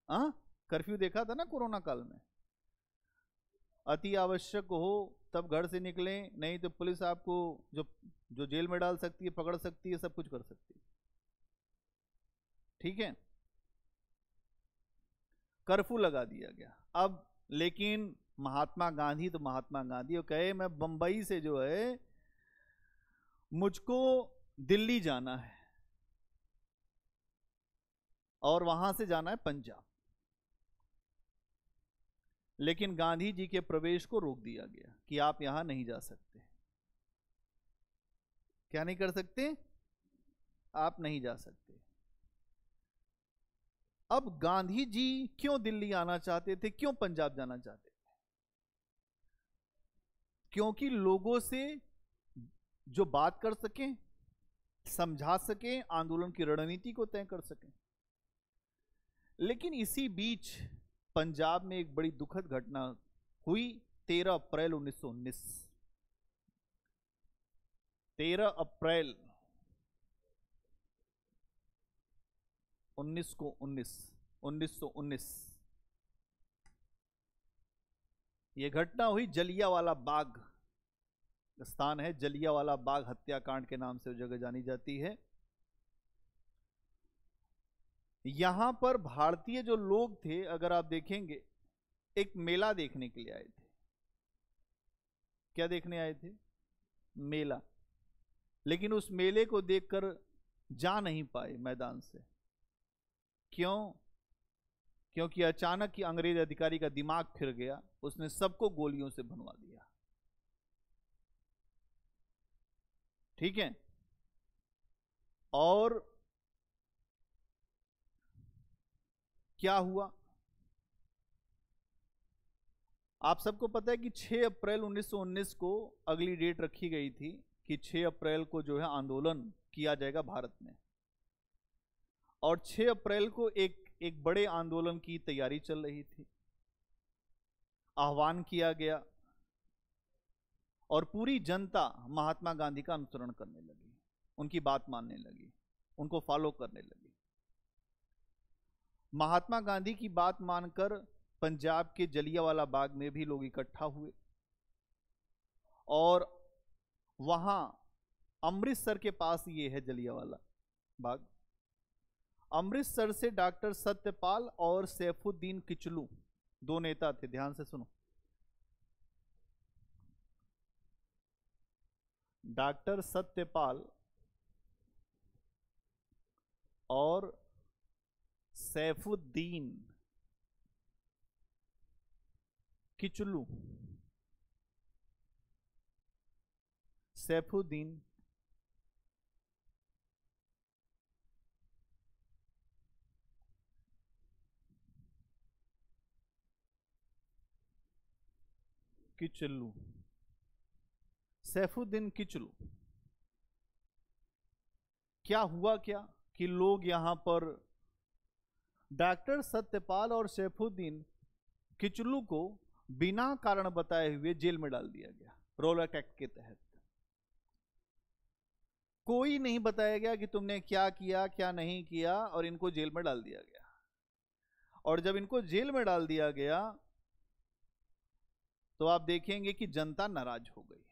हाँ, कर्फ्यू देखा था ना कोरोना काल में। अति आवश्यक हो तब घर से निकलें, नहीं तो पुलिस आपको जो जेल में डाल सकती है, पकड़ सकती है, सब कुछ कर सकती है। ठीक है, कर्फ्यू लगा दिया गया। अब लेकिन महात्मा गांधी तो महात्मा गांधी, वो कहे मैं बंबई से जो है मुझको दिल्ली जाना है और वहां से जाना है पंजाब। लेकिन गांधी जी के प्रवेश को रोक दिया गया कि आप यहां नहीं जा सकते। क्या नहीं कर सकते? आप नहीं जा सकते। अब गांधी जी क्यों दिल्ली आना चाहते थे, क्यों पंजाब जाना चाहते थे? क्योंकि लोगों से जो बात कर सकें, समझा सकें, आंदोलन की रणनीति को तय कर सकें। लेकिन इसी बीच पंजाब में एक बड़ी दुखद घटना हुई 13 अप्रैल 1919। 13 अप्रैल 1919 ये घटना हुई जलियांवाला बाग स्थान है, जलियांवाला बाग हत्याकांड के नाम से वो जगह जानी जाती है। यहां पर भारतीय जो लोग थे, अगर आप देखेंगे, एक मेला देखने के लिए आए थे। क्या देखने आए थे? मेला। लेकिन उस मेले को देखकर जा नहीं पाए मैदान से। क्यों? क्योंकि अचानक ही अंग्रेज अधिकारी का दिमाग फिर गया, उसने सबको गोलियों से भुनवा दिया। ठीक है। और क्या हुआ? आप सबको पता है कि 6 अप्रैल 1919 को अगली डेट रखी गई थी कि 6 अप्रैल को जो है आंदोलन किया जाएगा भारत में। और 6 अप्रैल को एक बड़े आंदोलन की तैयारी चल रही थी। आह्वान किया गया और पूरी जनता महात्मा गांधी का अनुसरण करने लगी, उनकी बात मानने लगी, उनको फॉलो करने लगी। महात्मा गांधी की बात मानकर पंजाब के जलियांवाला बाग में भी लोग इकट्ठा हुए और वहां अमृतसर के पास ये है जलियांवाला बाग। अमृतसर से डॉक्टर सत्यपाल और सैफुद्दीन किचलू दो नेता थे। ध्यान से सुनो, डॉक्टर सत्यपाल और सैफुद्दीन किचलू, सैफुद्दीन किचलू, सैफुद्दीन किचलू। क्या हुआ क्या कि लोग यहां पर डॉक्टर सत्यपाल और सैफुद्दीन किचलू को बिना कारण बताए हुए जेल में डाल दिया गया। रोलर एक्ट के तहत कोई नहीं बताया गया कि तुमने क्या किया क्या नहीं किया, और इनको जेल में डाल दिया गया। और जब इनको जेल में डाल दिया गया तो आप देखेंगे कि जनता नाराज हो गई।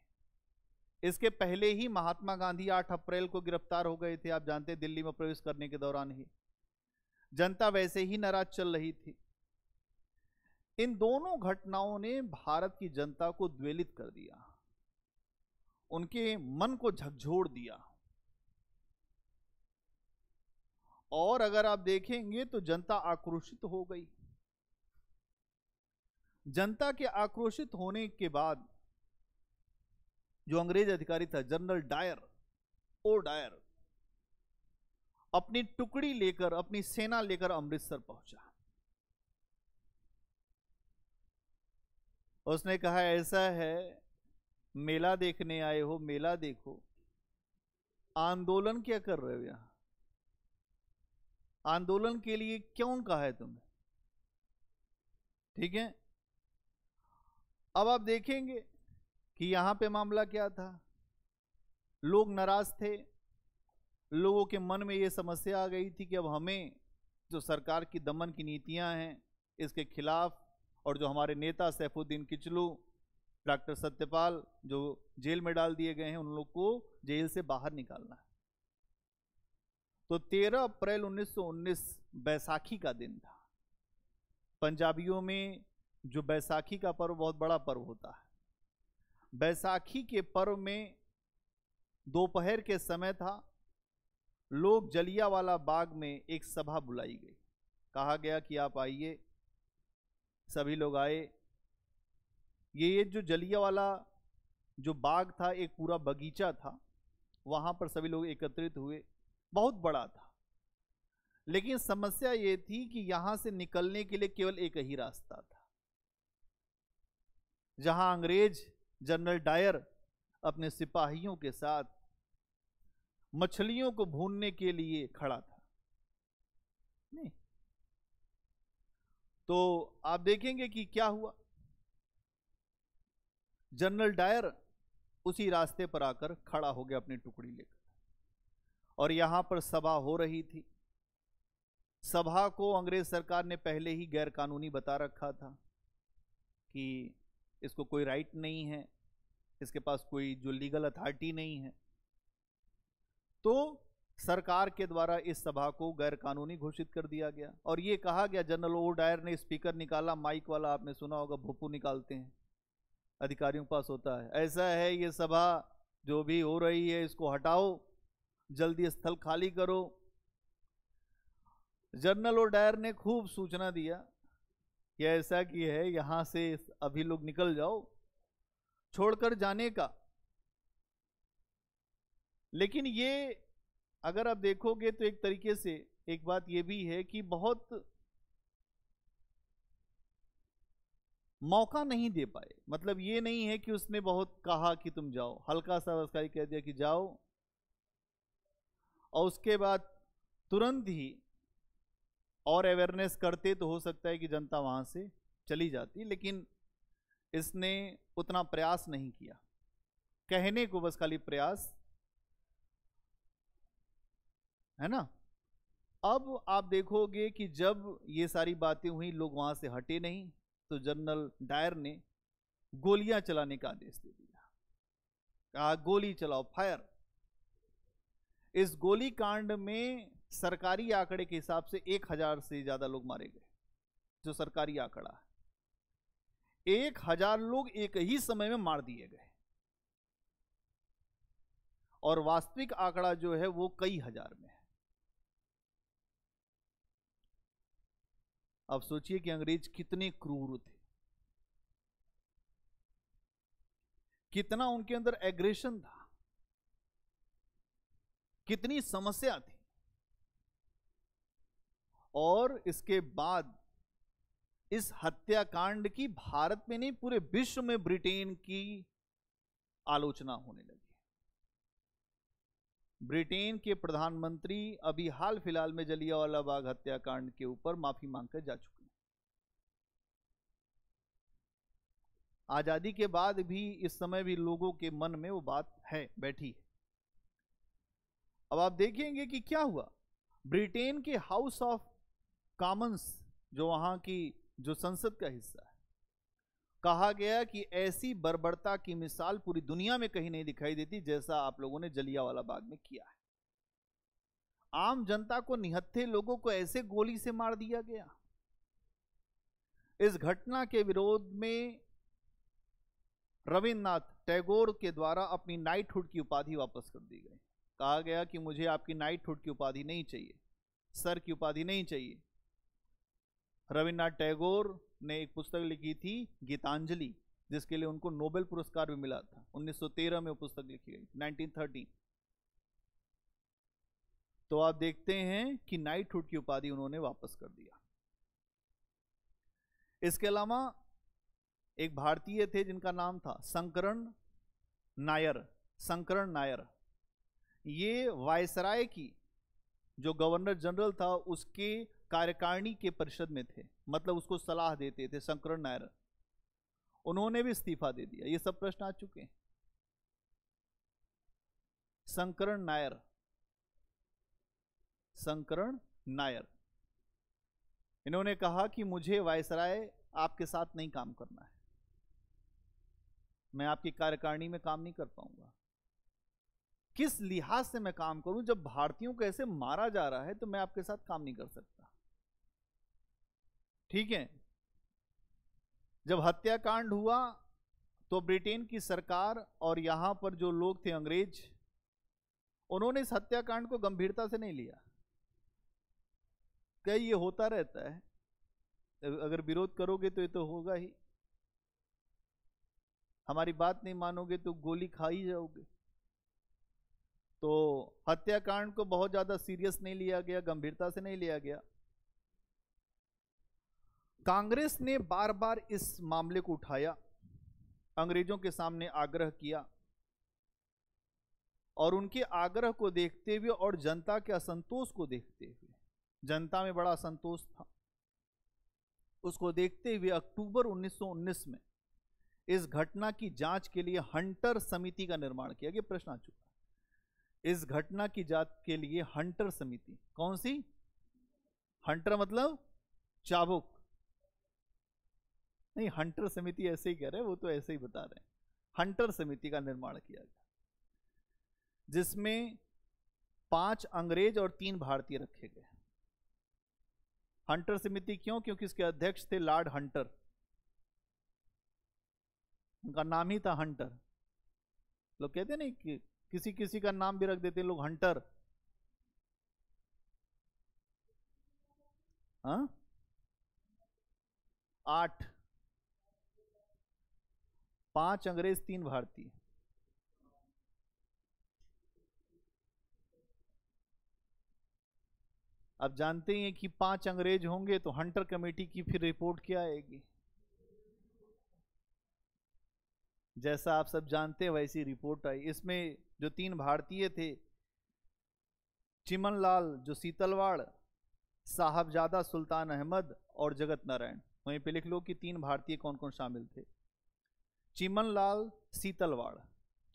इसके पहले ही महात्मा गांधी 8 अप्रैल को गिरफ्तार हो गए थे, आप जानते हैं, दिल्ली में प्रवेश करने के दौरान ही। जनता वैसे ही नाराज चल रही थी। इन दोनों घटनाओं ने भारत की जनता को द्वेलित कर दिया, उनके मन को झकझोर दिया। और अगर आप देखेंगे तो जनता आक्रोशित हो गई। जनता के आक्रोशित होने के बाद जो अंग्रेज अधिकारी था जनरल डायर, ओ डायर, अपनी टुकड़ी लेकर, अपनी सेना लेकर अमृतसर पहुंचा। उसने कहा, ऐसा है, मेला देखने आए हो, मेला देखो, आंदोलन क्या कर रहे हो यहां? आंदोलन के लिए क्यों कहा है तुमने? ठीक है। अब आप देखेंगे कि यहां पे मामला क्या था। लोग नाराज थे, लोगों के मन में यह समस्या आ गई थी कि अब हमें जो सरकार की दमन की नीतियां हैं इसके खिलाफ, और जो हमारे नेता सैफुद्दीन किचलू, डॉक्टर सत्यपाल जो जेल में डाल दिए गए हैं, उन लोग को जेल से बाहर निकालना है। तो 13 अप्रैल 1919 बैसाखी का दिन था। पंजाबियों में जो बैसाखी का पर्व बहुत बड़ा पर्व होता है। बैसाखी के पर्व में दोपहर के समय था, लोग जलियांवाला बाग में एक सभा बुलाई गई। कहा गया कि आप आइए। सभी लोग आए। ये जो जलियांवाला जो बाग था, एक पूरा बगीचा था, वहां पर सभी लोग एकत्रित हुए। बहुत बड़ा था, लेकिन समस्या ये थी कि यहां से निकलने के लिए केवल एक ही रास्ता था। जहां अंग्रेज जनरल डायर अपने सिपाहियों के साथ मछलियों को भूनने के लिए खड़ा था। नहीं तो आप देखेंगे कि क्या हुआ। जनरल डायर उसी रास्ते पर आकर खड़ा हो गया अपनी टुकड़ी लेकर, और यहां पर सभा हो रही थी। सभा को अंग्रेज सरकार ने पहले ही गैर कानूनी बता रखा था कि इसको कोई राइट नहीं है, इसके पास कोई जो लीगल अथॉरिटी नहीं है। तो सरकार के द्वारा इस सभा को गैर कानूनी घोषित कर दिया गया और ये कहा गया, जनरल ओ डायर ने स्पीकर निकाला, माइक वाला आपने सुना होगा, भोपू निकालते हैं, अधिकारियों के पास होता है, ऐसा है ये सभा जो भी हो रही है इसको हटाओ, जल्दी स्थल खाली करो। जनरल ओ डायर ने खूब सूचना दिया कि ऐसा की है, यहां से अभी लोग निकल जाओ, छोड़कर जाने का। लेकिन ये अगर आप देखोगे तो एक तरीके से एक बात ये भी है कि बहुत मौका नहीं दे पाए। मतलब ये नहीं है कि उसने बहुत कहा कि तुम जाओ, हल्का सा उसका ही कह दिया कि जाओ, और उसके बाद तुरंत ही और अवेयरनेस करते तो हो सकता है कि जनता वहां से चली जाती, लेकिन इसने उतना प्रयास नहीं किया, कहने को बस खाली प्रयास, है ना। अब आप देखोगे कि जब ये सारी बातें हुई, लोग वहां से हटे नहीं, तो जनरल डायर ने गोलियां चलाने का आदेश दे दिया, कहा गोली चलाओ, फायर। इस गोली कांड में सरकारी आंकड़े के हिसाब से 1000 से ज्यादा लोग मारे गए, जो सरकारी आंकड़ा है। 1000 लोग एक ही समय में मार दिए गए, और वास्तविक आंकड़ा जो है वो कई हजार में है। अब सोचिए कि अंग्रेज कितने क्रूर थे, कितना उनके अंदर एग्रेशन था, कितनी समस्या थी। और इसके बाद इस हत्याकांड की भारत में नहीं पूरे विश्व में ब्रिटेन की आलोचना होने लगी। ब्रिटेन के प्रधानमंत्री अभी हाल फिलहाल में जलियांवाला बाग हत्याकांड के ऊपर माफी मांगकर जा चुके हैं। आजादी के बाद भी इस समय भी लोगों के मन में वो बात है, बैठी है। अब आप देखेंगे कि क्या हुआ। ब्रिटेन के हाउस ऑफ कॉमन्स, जो वहां की जो संसद का हिस्सा है, कहा गया कि ऐसी बर्बरता की मिसाल पूरी दुनिया में कहीं नहीं दिखाई देती जैसा आप लोगों ने जलियांवाला बाग में किया है। आम जनता को, निहत्थे लोगों को ऐसे गोली से मार दिया गया। इस घटना के विरोध में रविन्द्रनाथ टैगोर के द्वारा अपनी नाइटहुड की उपाधि वापस कर दी गई। कहा गया कि मुझे आपकी नाइटहुड की उपाधि नहीं चाहिए, सर की उपाधि नहीं चाहिए। रविन्द्रनाथ टैगोर ने एक पुस्तक लिखी थी गीतांजलि, जिसके लिए उनको नोबेल पुरस्कार भी मिला था। 1913 में वो पुस्तक लिखी गई, 1913। तो आप देखते हैं कि नाइटहुड की उपाधि उन्होंने वापस कर दिया। इसके अलावा एक भारतीय थे जिनका नाम था शंकरण नायर। शंकरण नायर ये वायसराय की जो गवर्नर जनरल था उसके कार्यकारिणी के परिषद में थे, मतलब उसको सलाह देते थे। शंकरण नायर, उन्होंने भी इस्तीफा दे दिया। ये सब प्रश्न आ चुके हैं। शंकरण नायर, शंकरण नायर, इन्होंने कहा कि मुझे वायसराय आपके साथ नहीं काम करना है, मैं आपकी कार्यकारिणी में काम नहीं कर पाऊंगा। किस लिहाज से मैं काम करूं, जब भारतीयों को ऐसे मारा जा रहा है तो मैं आपके साथ काम नहीं कर सकता। ठीक है। जब हत्याकांड हुआ तो ब्रिटेन की सरकार और यहां पर जो लोग थे अंग्रेज, उन्होंने इस हत्याकांड को गंभीरता से नहीं लिया। क्या ये होता रहता है, अगर विरोध करोगे तो ये तो होगा ही, हमारी बात नहीं मानोगे तो गोली खा ही जाओगे। तो हत्याकांड को बहुत ज्यादा सीरियस नहीं लिया गया, गंभीरता से नहीं लिया गया। कांग्रेस ने बार बार इस मामले को उठाया, अंग्रेजों के सामने आग्रह किया, और उनके आग्रह को देखते हुए और जनता के असंतोष को देखते हुए, जनता में बड़ा असंतोष था, उसको देखते हुए अक्टूबर 1919 में इस घटना की जांच के लिए हंटर समिति का निर्माण किया गया। प्रश्न आ चुका, इस घटना की जांच के लिए हंटर समिति, कौन सी? हंटर मतलब चाबुक नहीं, हंटर समिति ऐसे ही कह रहे हैं, वो तो ऐसे ही बता रहे हैं। हंटर समिति का निर्माण किया गया जिसमें 5 अंग्रेज और 3 भारतीय रखे गए। हंटर समिति क्यों? क्योंकि इसके अध्यक्ष थे लॉर्ड हंटर, उनका नाम ही था हंटर। लोग कहते हैं नहीं कि किसी किसी का नाम भी रख देते हैं लोग हंटर। हाँ 8, 5 अंग्रेज 3 भारतीय। अब जानते हैं कि 5 अंग्रेज होंगे तो हंटर कमेटी की फिर रिपोर्ट क्या आएगी? जैसा आप सब जानते हैं वैसी रिपोर्ट आई। इसमें जो 3 भारतीय थे, चिमनलाल जो सीतलवाड़, साहबजादा सुल्तान अहमद और जगत नारायण। वहीं पे लिख लो कि 3 भारतीय कौन कौन शामिल थे। चिमनलाल सीतलवाड़,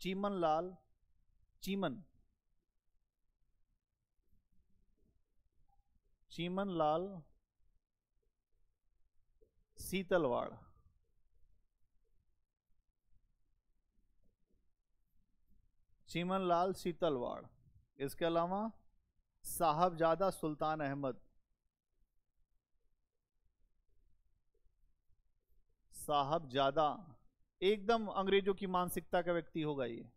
चीमनलाल, चीमनलाल सीतलवाड़, चीमनलाल सीतलवाड़। इसके अलावा साहबजादा सुल्तान अहमद, साहबजादा एकदम अंग्रेजों की मानसिकता का व्यक्ति होगा ये।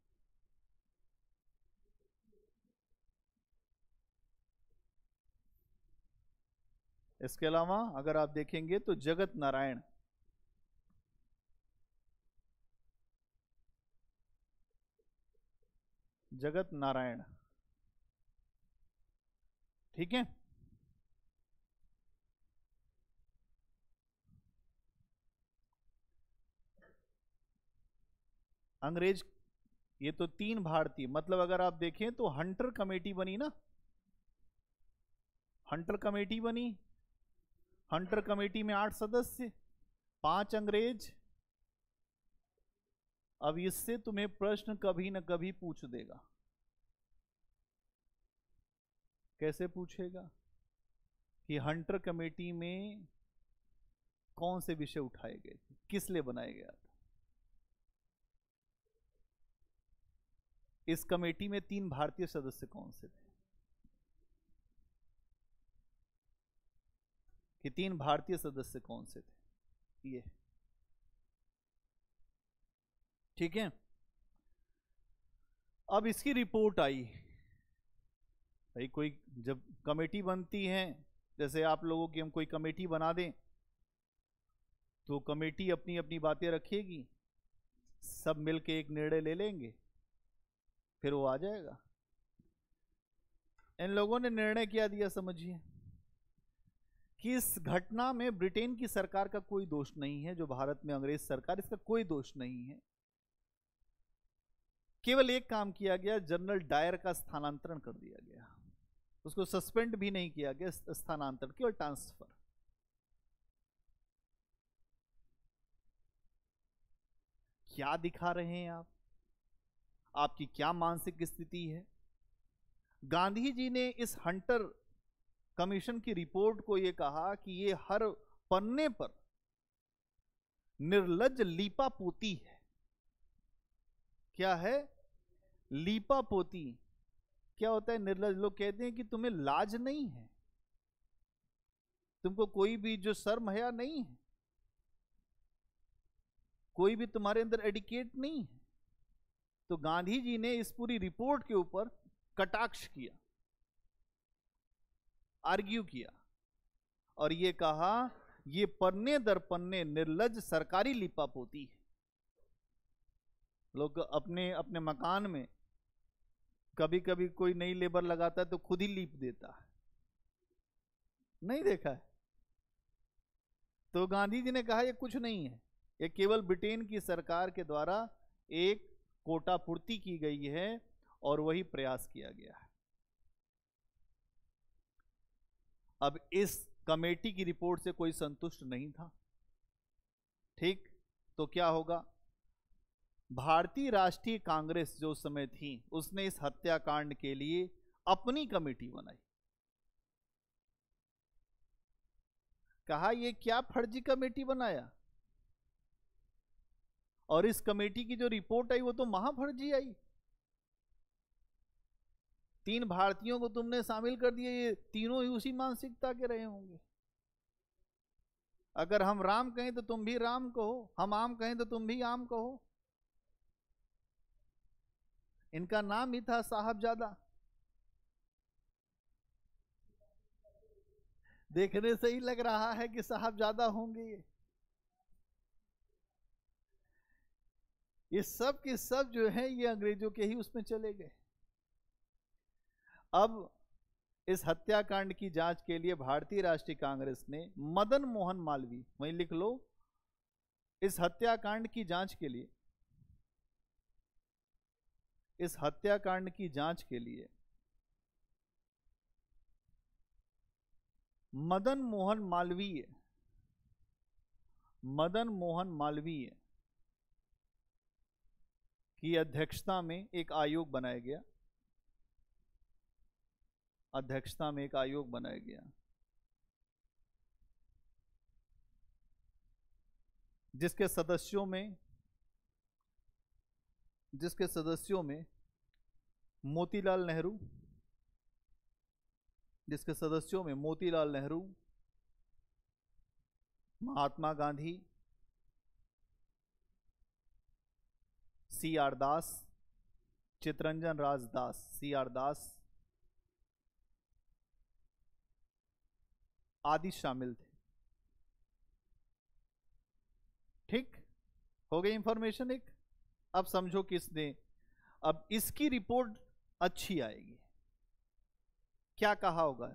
इसके अलावा अगर आप देखेंगे तो जगत नारायण, जगत नारायण, ठीक है। अंग्रेज ये तो 3 भारतीय, मतलब अगर आप देखें तो हंटर कमेटी बनी ना, हंटर कमेटी बनी। हंटर कमेटी में 8 सदस्य, 5 अंग्रेज। अब इससे तुम्हें प्रश्न कभी न कभी पूछ देगा। कैसे पूछेगा? कि हंटर कमेटी में कौन से विषय उठाए गए थे, किस लिए बनाया गया था। इस कमेटी में 3 भारतीय सदस्य कौन से थे? कि 3 भारतीय सदस्य कौन से थे ये, ठीक है। अब इसकी रिपोर्ट आई भाई। कोई जब कमेटी बनती है, जैसे आप लोगों की हम कोई कमेटी बना दें तो कमेटी अपनी अपनी बातें रखेगी, सब मिलके एक निर्णय ले लेंगे, फिर वो आ जाएगा। इन लोगों ने निर्णय क्या दिया समझिए, कि इस घटना में ब्रिटेन की सरकार का कोई दोष नहीं है, जो भारत में अंग्रेज सरकार, इसका कोई दोष नहीं है। केवल एक काम किया गया, जनरल डायर का स्थानांतरण कर दिया गया। उसको सस्पेंड भी नहीं किया गया, स्थानांतरण, केवल ट्रांसफर। क्या दिखा रहे हैं आप? आपकी क्या मानसिक स्थिति है? गांधी जी ने इस हंटर कमीशन की रिपोर्ट को यह कहा कि ये हर पन्ने पर निर्लज्ज लीपापोती है। क्या है? लीपापोती। क्या होता है निर्लज्ज? लोग कहते हैं कि तुम्हें लाज नहीं है, तुमको कोई भी जो शर्म हया नहीं है, कोई भी तुम्हारे अंदर एडिकेट नहीं है। तो गांधी जी ने इस पूरी रिपोर्ट के ऊपर कटाक्ष किया, आर्ग्यू किया और ये कहा ये पन्ने दर पन्ने निर्लज्ज सरकारी लीपापोती है। लोग अपने अपने मकान में कभी कभी कोई नई लेबर लगाता है तो खुद ही लीप देता है, नहीं देखा है? तो गांधी जी ने कहा ये कुछ नहीं है, ये केवल ब्रिटेन की सरकार के द्वारा एक कोटा पूर्ति की गई है और वही प्रयास किया गया है। अब इस कमेटी की रिपोर्ट से कोई संतुष्ट नहीं था, ठीक? तो क्या होगा? भारतीय राष्ट्रीय कांग्रेस जो उस समय थी, उसने इस हत्याकांड के लिए अपनी कमेटी बनाई। कहा ये क्या फर्जी कमेटी बनाया, और इस कमेटी की जो रिपोर्ट आई वो तो महाफर्जी आई। 3 भारतीयों को तुमने शामिल कर दिया, ये तीनों ही उसी मानसिकता के रहे होंगे। अगर हम राम कहें तो तुम भी राम कहो, हम आम कहें तो तुम भी आम कहो। इनका नाम ही था साहबजादा। देखने से ही लग रहा है कि साहबजादा होंगे ये सब के सब जो है ये अंग्रेजों के ही उसमें चले गए। अब इस हत्याकांड की जांच के लिए भारतीय राष्ट्रीय कांग्रेस ने मदन मोहन मालवीय, वहीं लिख लो, इस हत्याकांड की जांच के लिए, इस हत्याकांड की जांच के लिए मदन मोहन मालवीय की अध्यक्षता में एक आयोग बनाया गया, जिसके सदस्यों में मोतीलाल नेहरू, महात्मा गांधी, CR दास, चितरंजन राज दास, CR दास आदि शामिल थे। ठीक हो गई इंफॉर्मेशन एक। अब समझो किसने, अब इसकी रिपोर्ट अच्छी आएगी। क्या कहा होगा,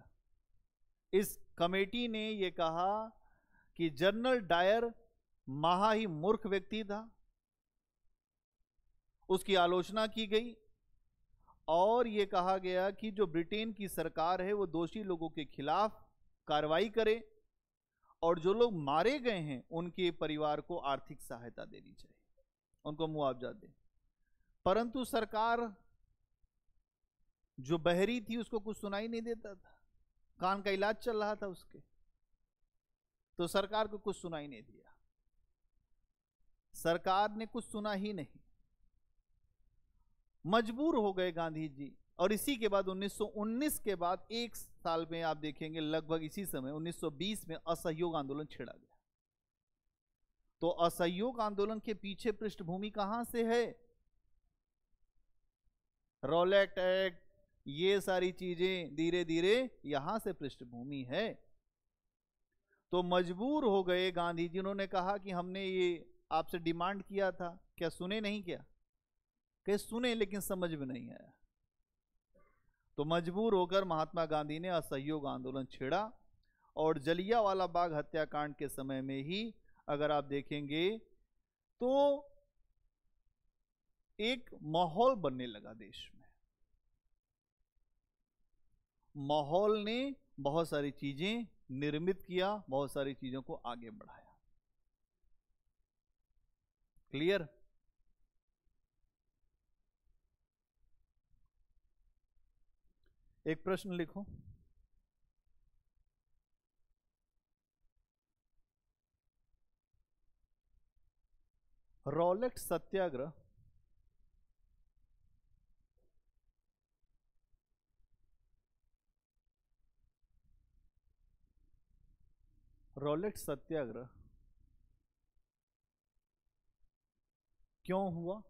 इस कमेटी ने यह कहा कि जनरल डायर महा ही मूर्ख व्यक्ति था, उसकी आलोचना की गई, और यह कहा गया कि जो ब्रिटेन की सरकार है वो दोषी लोगों के खिलाफ कार्रवाई करे, और जो लोग मारे गए हैं उनके परिवार को आर्थिक सहायता देनी चाहिए, उनको मुआवजा दे। परंतु सरकार जो बहरी थी उसको कुछ सुनाई नहीं देता था, कान का इलाज चल रहा था उसके, तो सरकार को कुछ सुनाई नहीं दिया, सरकार ने कुछ सुना ही नहीं। मजबूर हो गए गांधी जी, और इसी के बाद 1919 के बाद एक साल में आप देखेंगे लगभग इसी समय 1920 में असहयोग आंदोलन छेड़ा गया। तो असहयोग आंदोलन के पीछे पृष्ठभूमि कहां से है, रॉलेट एक्ट, ये सारी चीजें धीरे धीरे यहां से पृष्ठभूमि है। तो मजबूर हो गए गांधी जी, उन्होंने कहा कि हमने ये आपसे डिमांड किया था, क्या सुने नहीं, क्या कहे सुने लेकिन समझ में नहीं आया। तो मजबूर होकर महात्मा गांधी ने असहयोग आंदोलन छेड़ा, और जलियांवाला बाग हत्याकांड के समय में ही अगर आप देखेंगे तो एक माहौल बनने लगा देश में। माहौल ने बहुत सारी चीजें निर्मित किया, बहुत सारी चीजों को आगे बढ़ाया। क्लियर? एक प्रश्न लिखो, रॉलेट सत्याग्रह क्यों हुआ,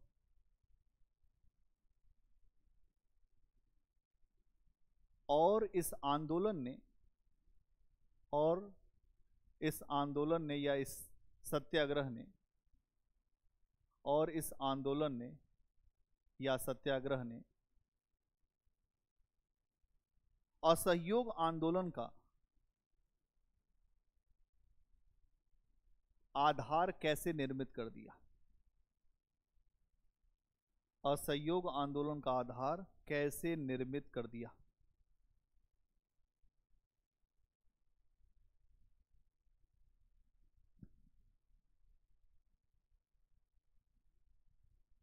और इस आंदोलन ने या इस सत्याग्रह ने, और इस आंदोलन ने या सत्याग्रह ने असहयोग आंदोलन का आधार कैसे निर्मित कर दिया, असहयोग आंदोलन का आधार कैसे निर्मित कर दिया।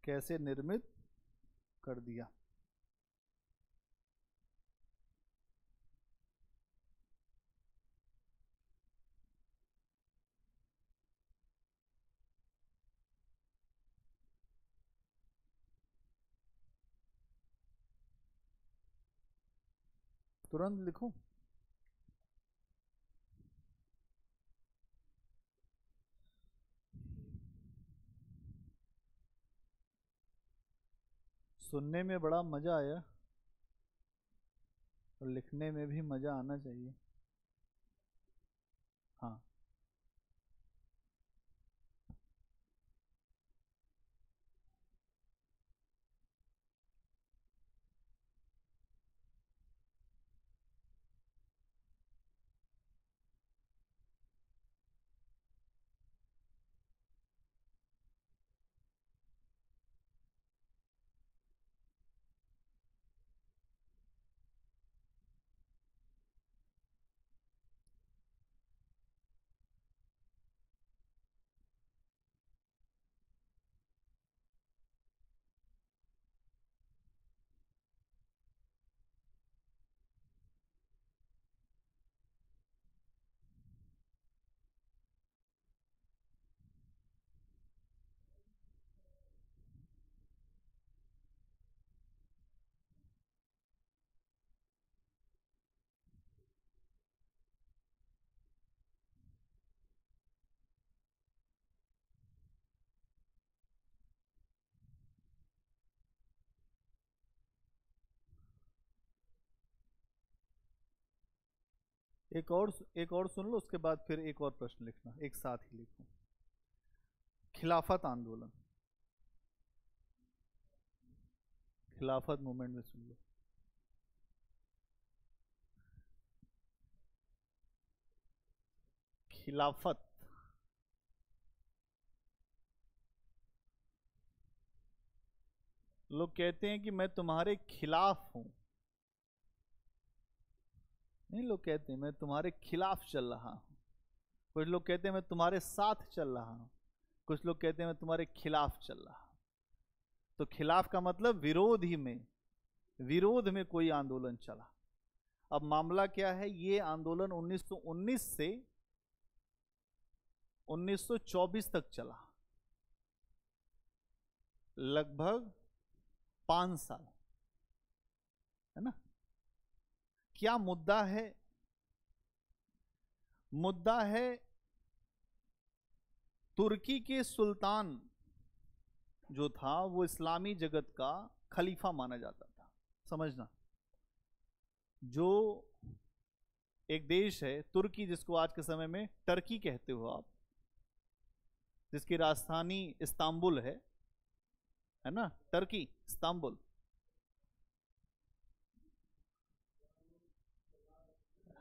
कैसे निर्मित कर दिया। तुरंत लिखो। सुनने में बड़ा मजा आया और लिखने में भी मजा आना चाहिए। हाँ, एक और सुन लो, उसके बाद फिर एक और प्रश्न लिखना, एक साथ ही लिखो। खिलाफत आंदोलन, खिलाफत मूवमेंट में सुन लो। खिलाफत, लोग कहते हैं कि मैं तुम्हारे खिलाफ हूं, नहीं, लोग कहते हैं मैं तुम्हारे खिलाफ चल रहा हूं। कुछ लोग कहते हैं मैं तुम्हारे साथ चल रहा हूं, कुछ लोग कहते हैं मैं तुम्हारे खिलाफ चल रहा हूं। तो खिलाफ का मतलब विरोध ही में, विरोध में कोई आंदोलन चला। अब मामला क्या है, ये आंदोलन 1919 से 1924 तक चला, लगभग 5 साल, है ना। क्या मुद्दा है? मुद्दा है तुर्की के सुल्तान जो था वो इस्लामी जगत का खलीफा माना जाता था। समझना, जो एक देश है तुर्की, जिसको आज के समय में टर्की कहते हो आप, जिसकी राजधानी इस्तांबुल है ना, टर्की, इस्तांबुल।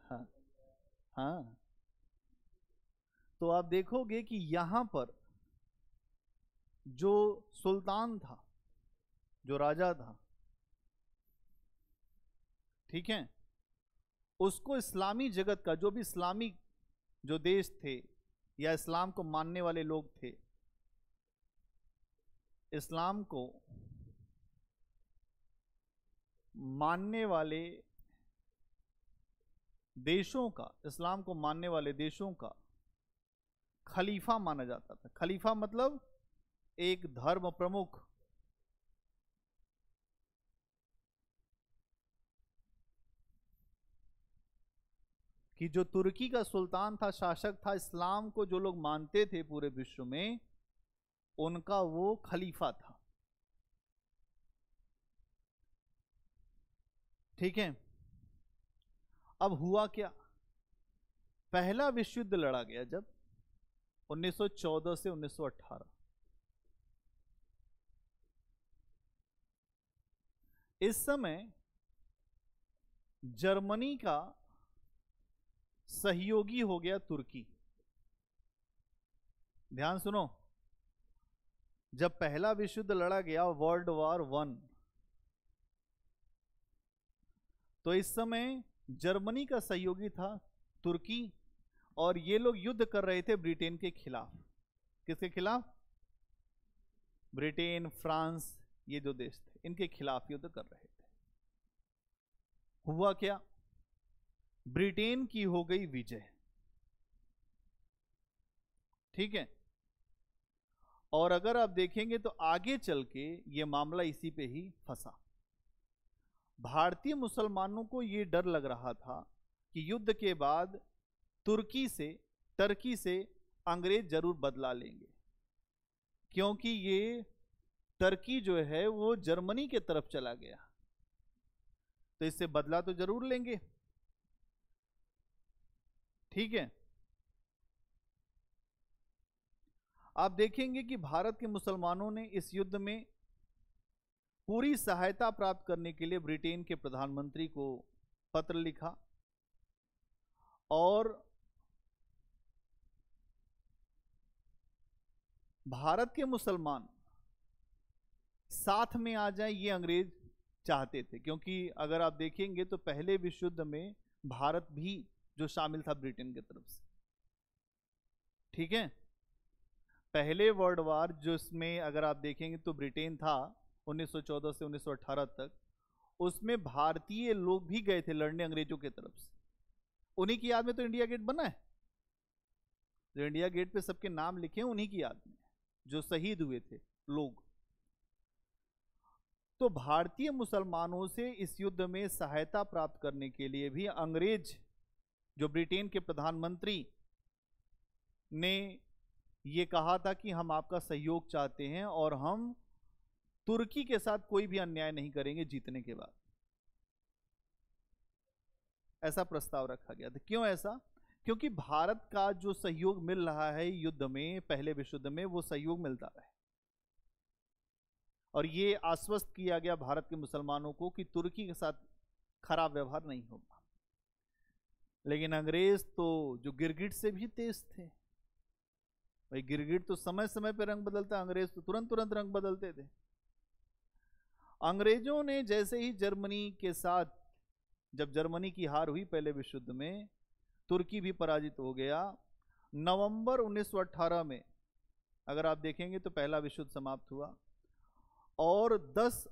हाँ, हाँ। तो आप देखोगे कि यहां पर जो सुल्तान था, जो राजा था, ठीक है, उसको इस्लामी जगत का, जो भी इस्लामी जो देश थे या इस्लाम को मानने वाले लोग थे, इस्लाम को मानने वाले देशों का, इस्लाम को मानने वाले देशों का खलीफा माना जाता था। खलीफा मतलब एक धर्म प्रमुख, कि जो तुर्की का सुल्तान था, शासक था, इस्लाम को जो लोग मानते थे पूरे विश्व में, उनका वो खलीफा था। ठीक है। अब हुआ क्या, पहला विश्व युद्ध लड़ा गया जब 1914 से 1918। इस समय जर्मनी का सहयोगी हो गया तुर्की। ध्यान सुनो, जब पहला विश्व युद्ध लड़ा गया, वर्ल्ड वॉर 1, तो इस समय जर्मनी का सहयोगी था तुर्की, और ये लोग युद्ध कर रहे थे ब्रिटेन के खिलाफ। किसके खिलाफ? ब्रिटेन, फ्रांस, ये जो देश थे, इनके खिलाफ युद्ध कर रहे थे। हुआ क्या, ब्रिटेन की हो गई विजय। ठीक है। और अगर आप देखेंगे तो आगे चल के ये मामला इसी पे ही फंसा। भारतीय मुसलमानों को ये डर लग रहा था कि युद्ध के बाद टर्की से अंग्रेज जरूर बदला लेंगे, क्योंकि ये टर्की जो है वो जर्मनी के तरफ चला गया, तो इससे बदला तो जरूर लेंगे। ठीक है, आप देखेंगे कि भारत के मुसलमानों ने इस युद्ध में पूरी सहायता प्राप्त करने के लिए ब्रिटेन के प्रधानमंत्री को पत्र लिखा और भारत के मुसलमान साथ में आ जाए ये अंग्रेज चाहते थे, क्योंकि अगर आप देखेंगे तो पहले विश्व युद्ध में भारत भी जो शामिल था ब्रिटेन की तरफ से। ठीक है, पहले वर्ल्ड वार जो इसमें अगर आप देखेंगे तो ब्रिटेन था 1914 से 1918 तक, उसमें भारतीय लोग भी गए थे लड़ने अंग्रेजों की तरफ से। उन्हीं की याद में तो इंडिया गेट बना है, जो इंडिया गेट पे सबके नाम लिखे हैं उन्हीं की याद में, जो शहीद हुए थे लोग। तो भारतीय मुसलमानों से इस युद्ध में सहायता प्राप्त करने के लिए भी अंग्रेज जो ब्रिटेन के प्रधानमंत्री ने ये कहा था कि हम आपका सहयोग चाहते हैं और हम तुर्की के साथ कोई भी अन्याय नहीं करेंगे जीतने के बाद। ऐसा प्रस्ताव रखा गया था। क्यों ऐसा? क्योंकि भारत का जो सहयोग मिल रहा है युद्ध में, पहले विश्व युद्ध में, वो सहयोग मिलता है और ये आश्वस्त किया गया भारत के मुसलमानों को कि तुर्की के साथ खराब व्यवहार नहीं होगा। लेकिन अंग्रेज तो जो गिरगिट से भी तेज थे भाई, गिरगिट तो समय समय पर रंग बदलता, अंग्रेज तो तुरंत तुरंत रंग बदलते थे। अंग्रेजों ने जैसे ही जर्मनी के साथ, जब जर्मनी की हार हुई पहले विश्व युद्ध में, तुर्की भी पराजित हो गया। नवंबर 1918 में अगर आप देखेंगे तो पहला विश्व युद्ध समाप्त हुआ और 10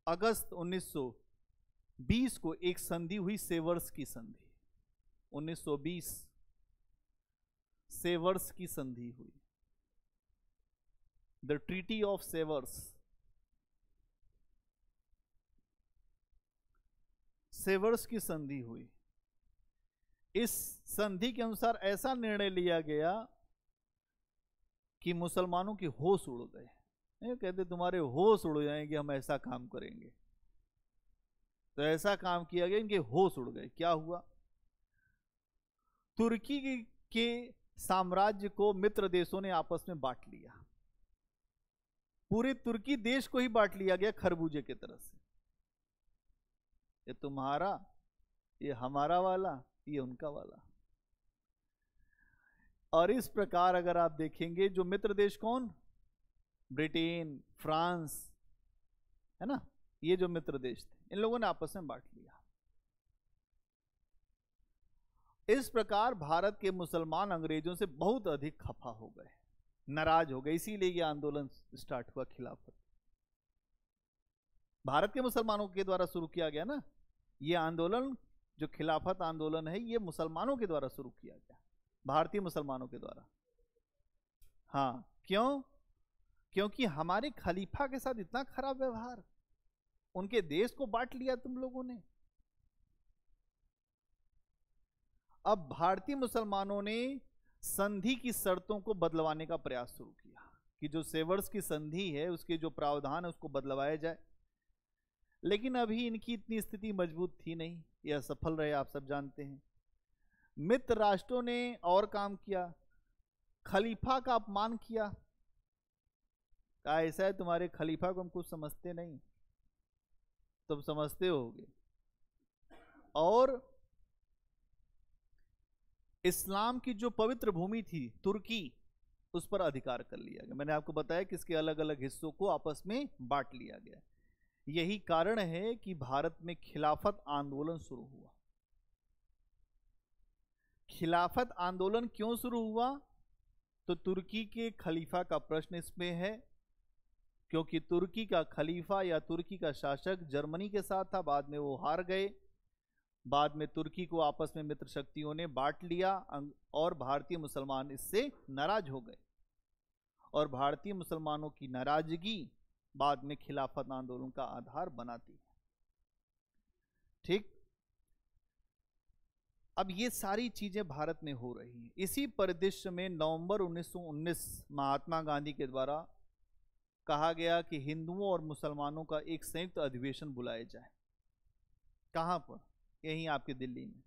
अगस्त 1920 को एक संधि हुई, सेवर्स की संधि। 1920 सेवर्स की संधि हुई, द ट्रीटी ऑफ सेवर्स। सेवर्स की संधि हुई। इस संधि के अनुसार ऐसा निर्णय लिया गया कि मुसलमानों की होश उड़ गए। कहते तुम्हारे होश उड़ जाएंगे, हम ऐसा काम करेंगे। तो ऐसा काम किया गया, इनके होश उड़ गए। क्या हुआ? तुर्की के साम्राज्य को मित्र देशों ने आपस में बांट लिया। पूरे तुर्की देश को ही बांट लिया गया खरबूजे की तरह से। ये तुम्हारा, ये हमारा वाला, ये उनका वाला। और इस प्रकार अगर आप देखेंगे, जो मित्र देश कौन? ब्रिटेन, फ्रांस, है ना, ये जो मित्र देश थे, इन लोगों ने आपस में बांट लिया। इस प्रकार भारत के मुसलमान अंग्रेजों से बहुत अधिक खफा हो गए, नाराज हो गए। इसीलिए यह आंदोलन स्टार्ट हुआ, खिलाफत। भारत के मुसलमानों के द्वारा शुरू किया गया ना ये आंदोलन, जो खिलाफत आंदोलन है, ये मुसलमानों के द्वारा शुरू किया गया, भारतीय मुसलमानों के द्वारा। हाँ, क्यों? क्योंकि हमारे खलीफा के साथ इतना खराब व्यवहार, उनके देश को बांट लिया तुम लोगों ने। अब भारतीय मुसलमानों ने संधि की शर्तों को बदलवाने का प्रयास शुरू किया कि जो सेवर्स की संधि है उसके जो प्रावधान है उसको बदलवाया जाए। लेकिन अभी इनकी इतनी स्थिति मजबूत थी नहीं, यह असफल रहे, आप सब जानते हैं। मित्र राष्ट्रों ने और काम किया, खलीफा का अपमान किया। कहा ऐसा है तुम्हारे खलीफा को हम कुछ समझते नहीं, तुम समझते होगे। और इस्लाम की जो पवित्र भूमि थी तुर्की, उस पर अधिकार कर लिया गया। मैंने आपको बताया कि इसके अलग अलग हिस्सों को आपस में बांट लिया गया। यही कारण है कि भारत में खिलाफत आंदोलन शुरू हुआ। खिलाफत आंदोलन क्यों शुरू हुआ? तो तुर्की के खलीफा का प्रश्न इसमें है, क्योंकि तुर्की का खलीफा या तुर्की का शासक जर्मनी के साथ था, बाद में वो हार गए। बाद में तुर्की को आपस में मित्र शक्तियों ने बांट लिया और भारतीय मुसलमान इससे नाराज हो गए। और भारतीय मुसलमानों की नाराजगी बाद में खिलाफत आंदोलन का आधार बनाती है। ठीक। अब ये सारी चीजें भारत में हो रही हैं। इसी परिदृश्य में नवंबर 1919 महात्मा गांधी के द्वारा कहा गया कि हिंदुओं और मुसलमानों का एक संयुक्त अधिवेशन बुलाया जाए। कहां पर? यहीं आपके दिल्ली में।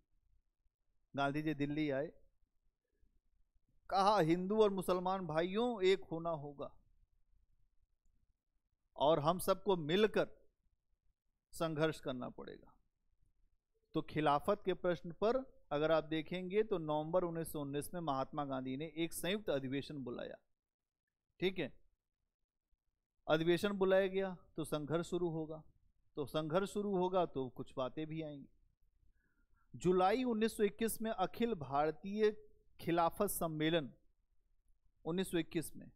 गांधी जी दिल्ली आए, कहा हिंदू और मुसलमान भाइयों एक होना होगा और हम सबको मिलकर संघर्ष करना पड़ेगा। तो खिलाफत के प्रश्न पर अगर आप देखेंगे तो नवंबर 1919 में महात्मा गांधी ने एक संयुक्त अधिवेशन बुलाया। ठीक है, अधिवेशन बुलाया गया तो संघर्ष शुरू होगा, तो संघर्ष शुरू होगा तो कुछ बातें भी आएंगी। जुलाई 1921 में अखिल भारतीय खिलाफत सम्मेलन 1921 में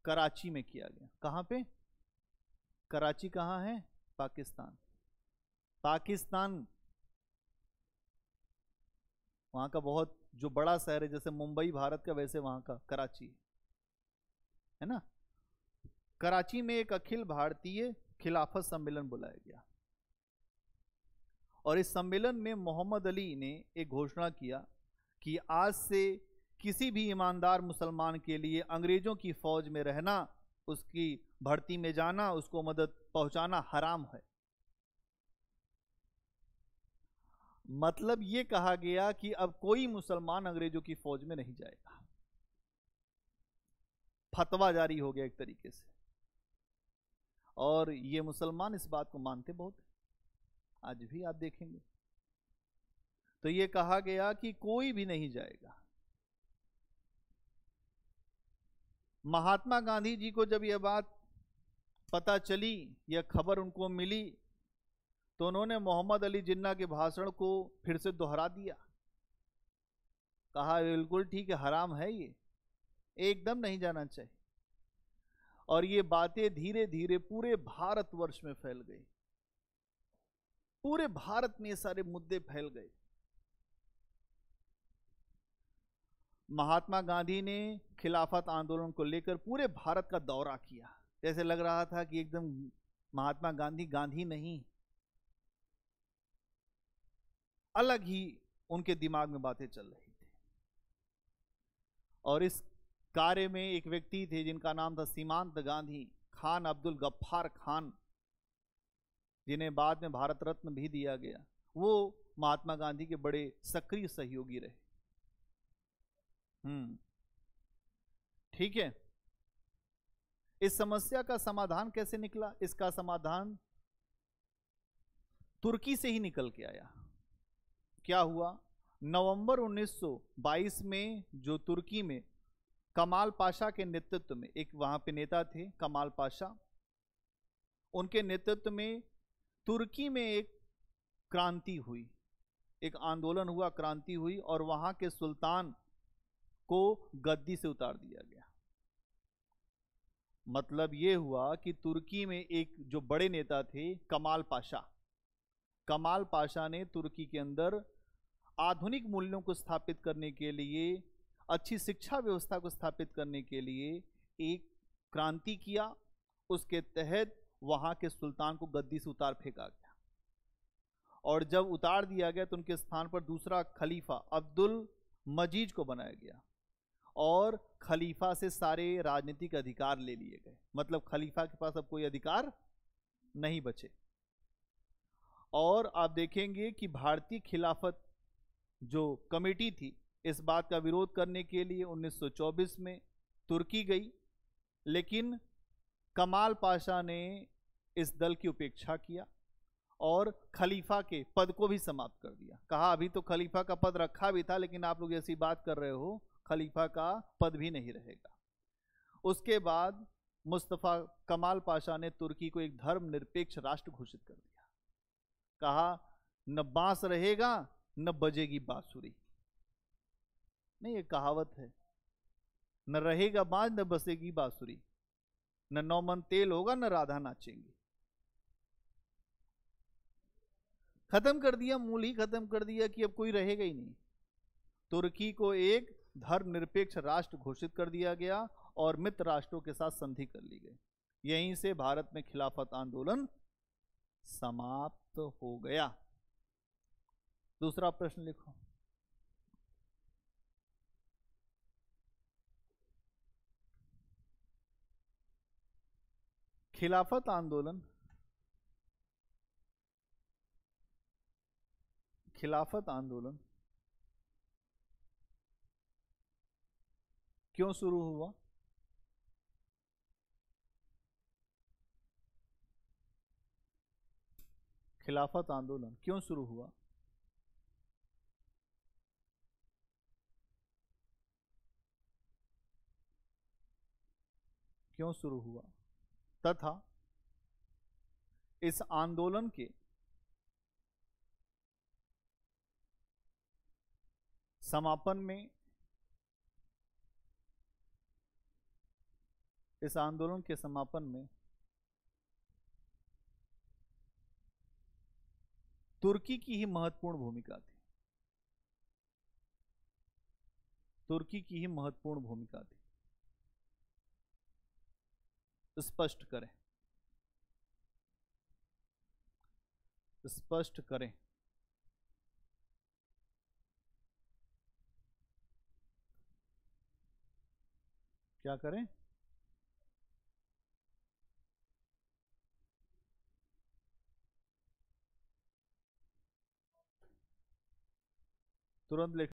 कराची में किया गया। कहां पे? कराची कहां है? पाकिस्तान। पाकिस्तान वहां का बहुत जो बड़ा शहर है, जैसे मुंबई भारत का, वैसे वहां का कराची है ना। कराची में एक अखिल भारतीय खिलाफत सम्मेलन बुलाया गया और इस सम्मेलन में मोहम्मद अली ने एक घोषणा किया कि आज से किसी भी ईमानदार मुसलमान के लिए अंग्रेजों की फौज में रहना, उसकी भर्ती में जाना, उसको मदद पहुंचाना हराम है। मतलब ये कहा गया कि अब कोई मुसलमान अंग्रेजों की फौज में नहीं जाएगा। फतवा जारी हो गया एक तरीके से, और ये मुसलमान इस बात को मानते बहुत, आज भी आप देखेंगे। तो ये कहा गया कि कोई भी नहीं जाएगा। महात्मा गांधी जी को जब यह बात पता चली, यह खबर उनको मिली, तो उन्होंने मोहम्मद अली जिन्ना के भाषण को फिर से दोहरा दिया। कहा बिल्कुल ठीक है, हराम है, ये एकदम नहीं जाना चाहिए। और ये बातें धीरे धीरे पूरे भारतवर्ष में फैल गई। पूरे भारत में ये सारे मुद्दे फैल गए। महात्मा गांधी ने खिलाफत आंदोलन को लेकर पूरे भारत का दौरा किया। जैसे लग रहा था कि एकदम महात्मा गांधी गांधी नहीं, अलग ही उनके दिमाग में बातें चल रही थी। और इस कार्य में एक व्यक्ति थे जिनका नाम था सीमांत गांधी, खान अब्दुल गफ्फार खान, जिन्हें बाद में भारत रत्न भी दिया गया। वो महात्मा गांधी के बड़े सक्रिय सहयोगी रहे। ठीक है। इस समस्या का समाधान कैसे निकला? इसका समाधान तुर्की से ही निकल के आया। क्या हुआ? नवंबर 1922 में जो तुर्की में कमाल पाशा के नेतृत्व में, एक वहां पे नेता थे कमाल पाशा, उनके नेतृत्व में तुर्की में एक क्रांति हुई, एक आंदोलन हुआ, क्रांति हुई, और वहां के सुल्तान को गद्दी से उतार दिया गया। मतलब यह हुआ कि तुर्की में एक जो बड़े नेता थे कमाल पाशा, कमाल पाशा ने तुर्की के अंदर आधुनिक मूल्यों को स्थापित करने के लिए, अच्छी शिक्षा व्यवस्था को स्थापित करने के लिए एक क्रांति किया। उसके तहत वहां के सुल्तान को गद्दी से उतार फेंका गया, और जब उतार दिया गया तो उनके स्थान पर दूसरा खलीफा अब्दुल मजीद को बनाया गया, और खलीफा से सारे राजनीतिक अधिकार ले लिए गए। मतलब खलीफा के पास अब कोई अधिकार नहीं बचे। और आप देखेंगे कि भारतीय खिलाफत जो कमेटी थी, इस बात का विरोध करने के लिए 1924 में तुर्की गई, लेकिन कमाल पाशा ने इस दल की उपेक्षा किया और खलीफा के पद को भी समाप्त कर दिया। कहा अभी तो खलीफा का पद रखा भी था, लेकिन आप लोग ऐसी बात कर रहे हो, खलीफा का पद भी नहीं रहेगा। उसके बाद मुस्तफा कमाल पाशा ने तुर्की को एक धर्मनिरपेक्ष राष्ट्र घोषित कर दिया। कहा न बांस रहेगा न बजेगी बांसुरी। नहीं, ये कहावत है, न रहेगा बांस न बसेगी बांसुरी, न नौमन तेल होगा न राधा नाचेंगी। खत्म कर दिया, मूल ही खत्म कर दिया कि अब कोई रहेगा ही नहीं। तुर्की को एक धर्मनिरपेक्ष राष्ट्र घोषित कर दिया गया और मित्र राष्ट्रों के साथ संधि कर ली गई। यहीं से भारत में खिलाफत आंदोलन समाप्त हो गया। दूसरा प्रश्न लिखो। खिलाफत आंदोलन, खिलाफत आंदोलन क्यों शुरू हुआ? खिलाफत आंदोलन क्यों शुरू हुआ? क्यों शुरू हुआ तथा इस आंदोलन के समापन में, इस आंदोलन के समापन में तुर्की की ही महत्वपूर्ण भूमिका थी। तुर्की की ही महत्वपूर्ण भूमिका थी। स्पष्ट करें, स्पष्ट करें। क्या करें? तुरंत लिख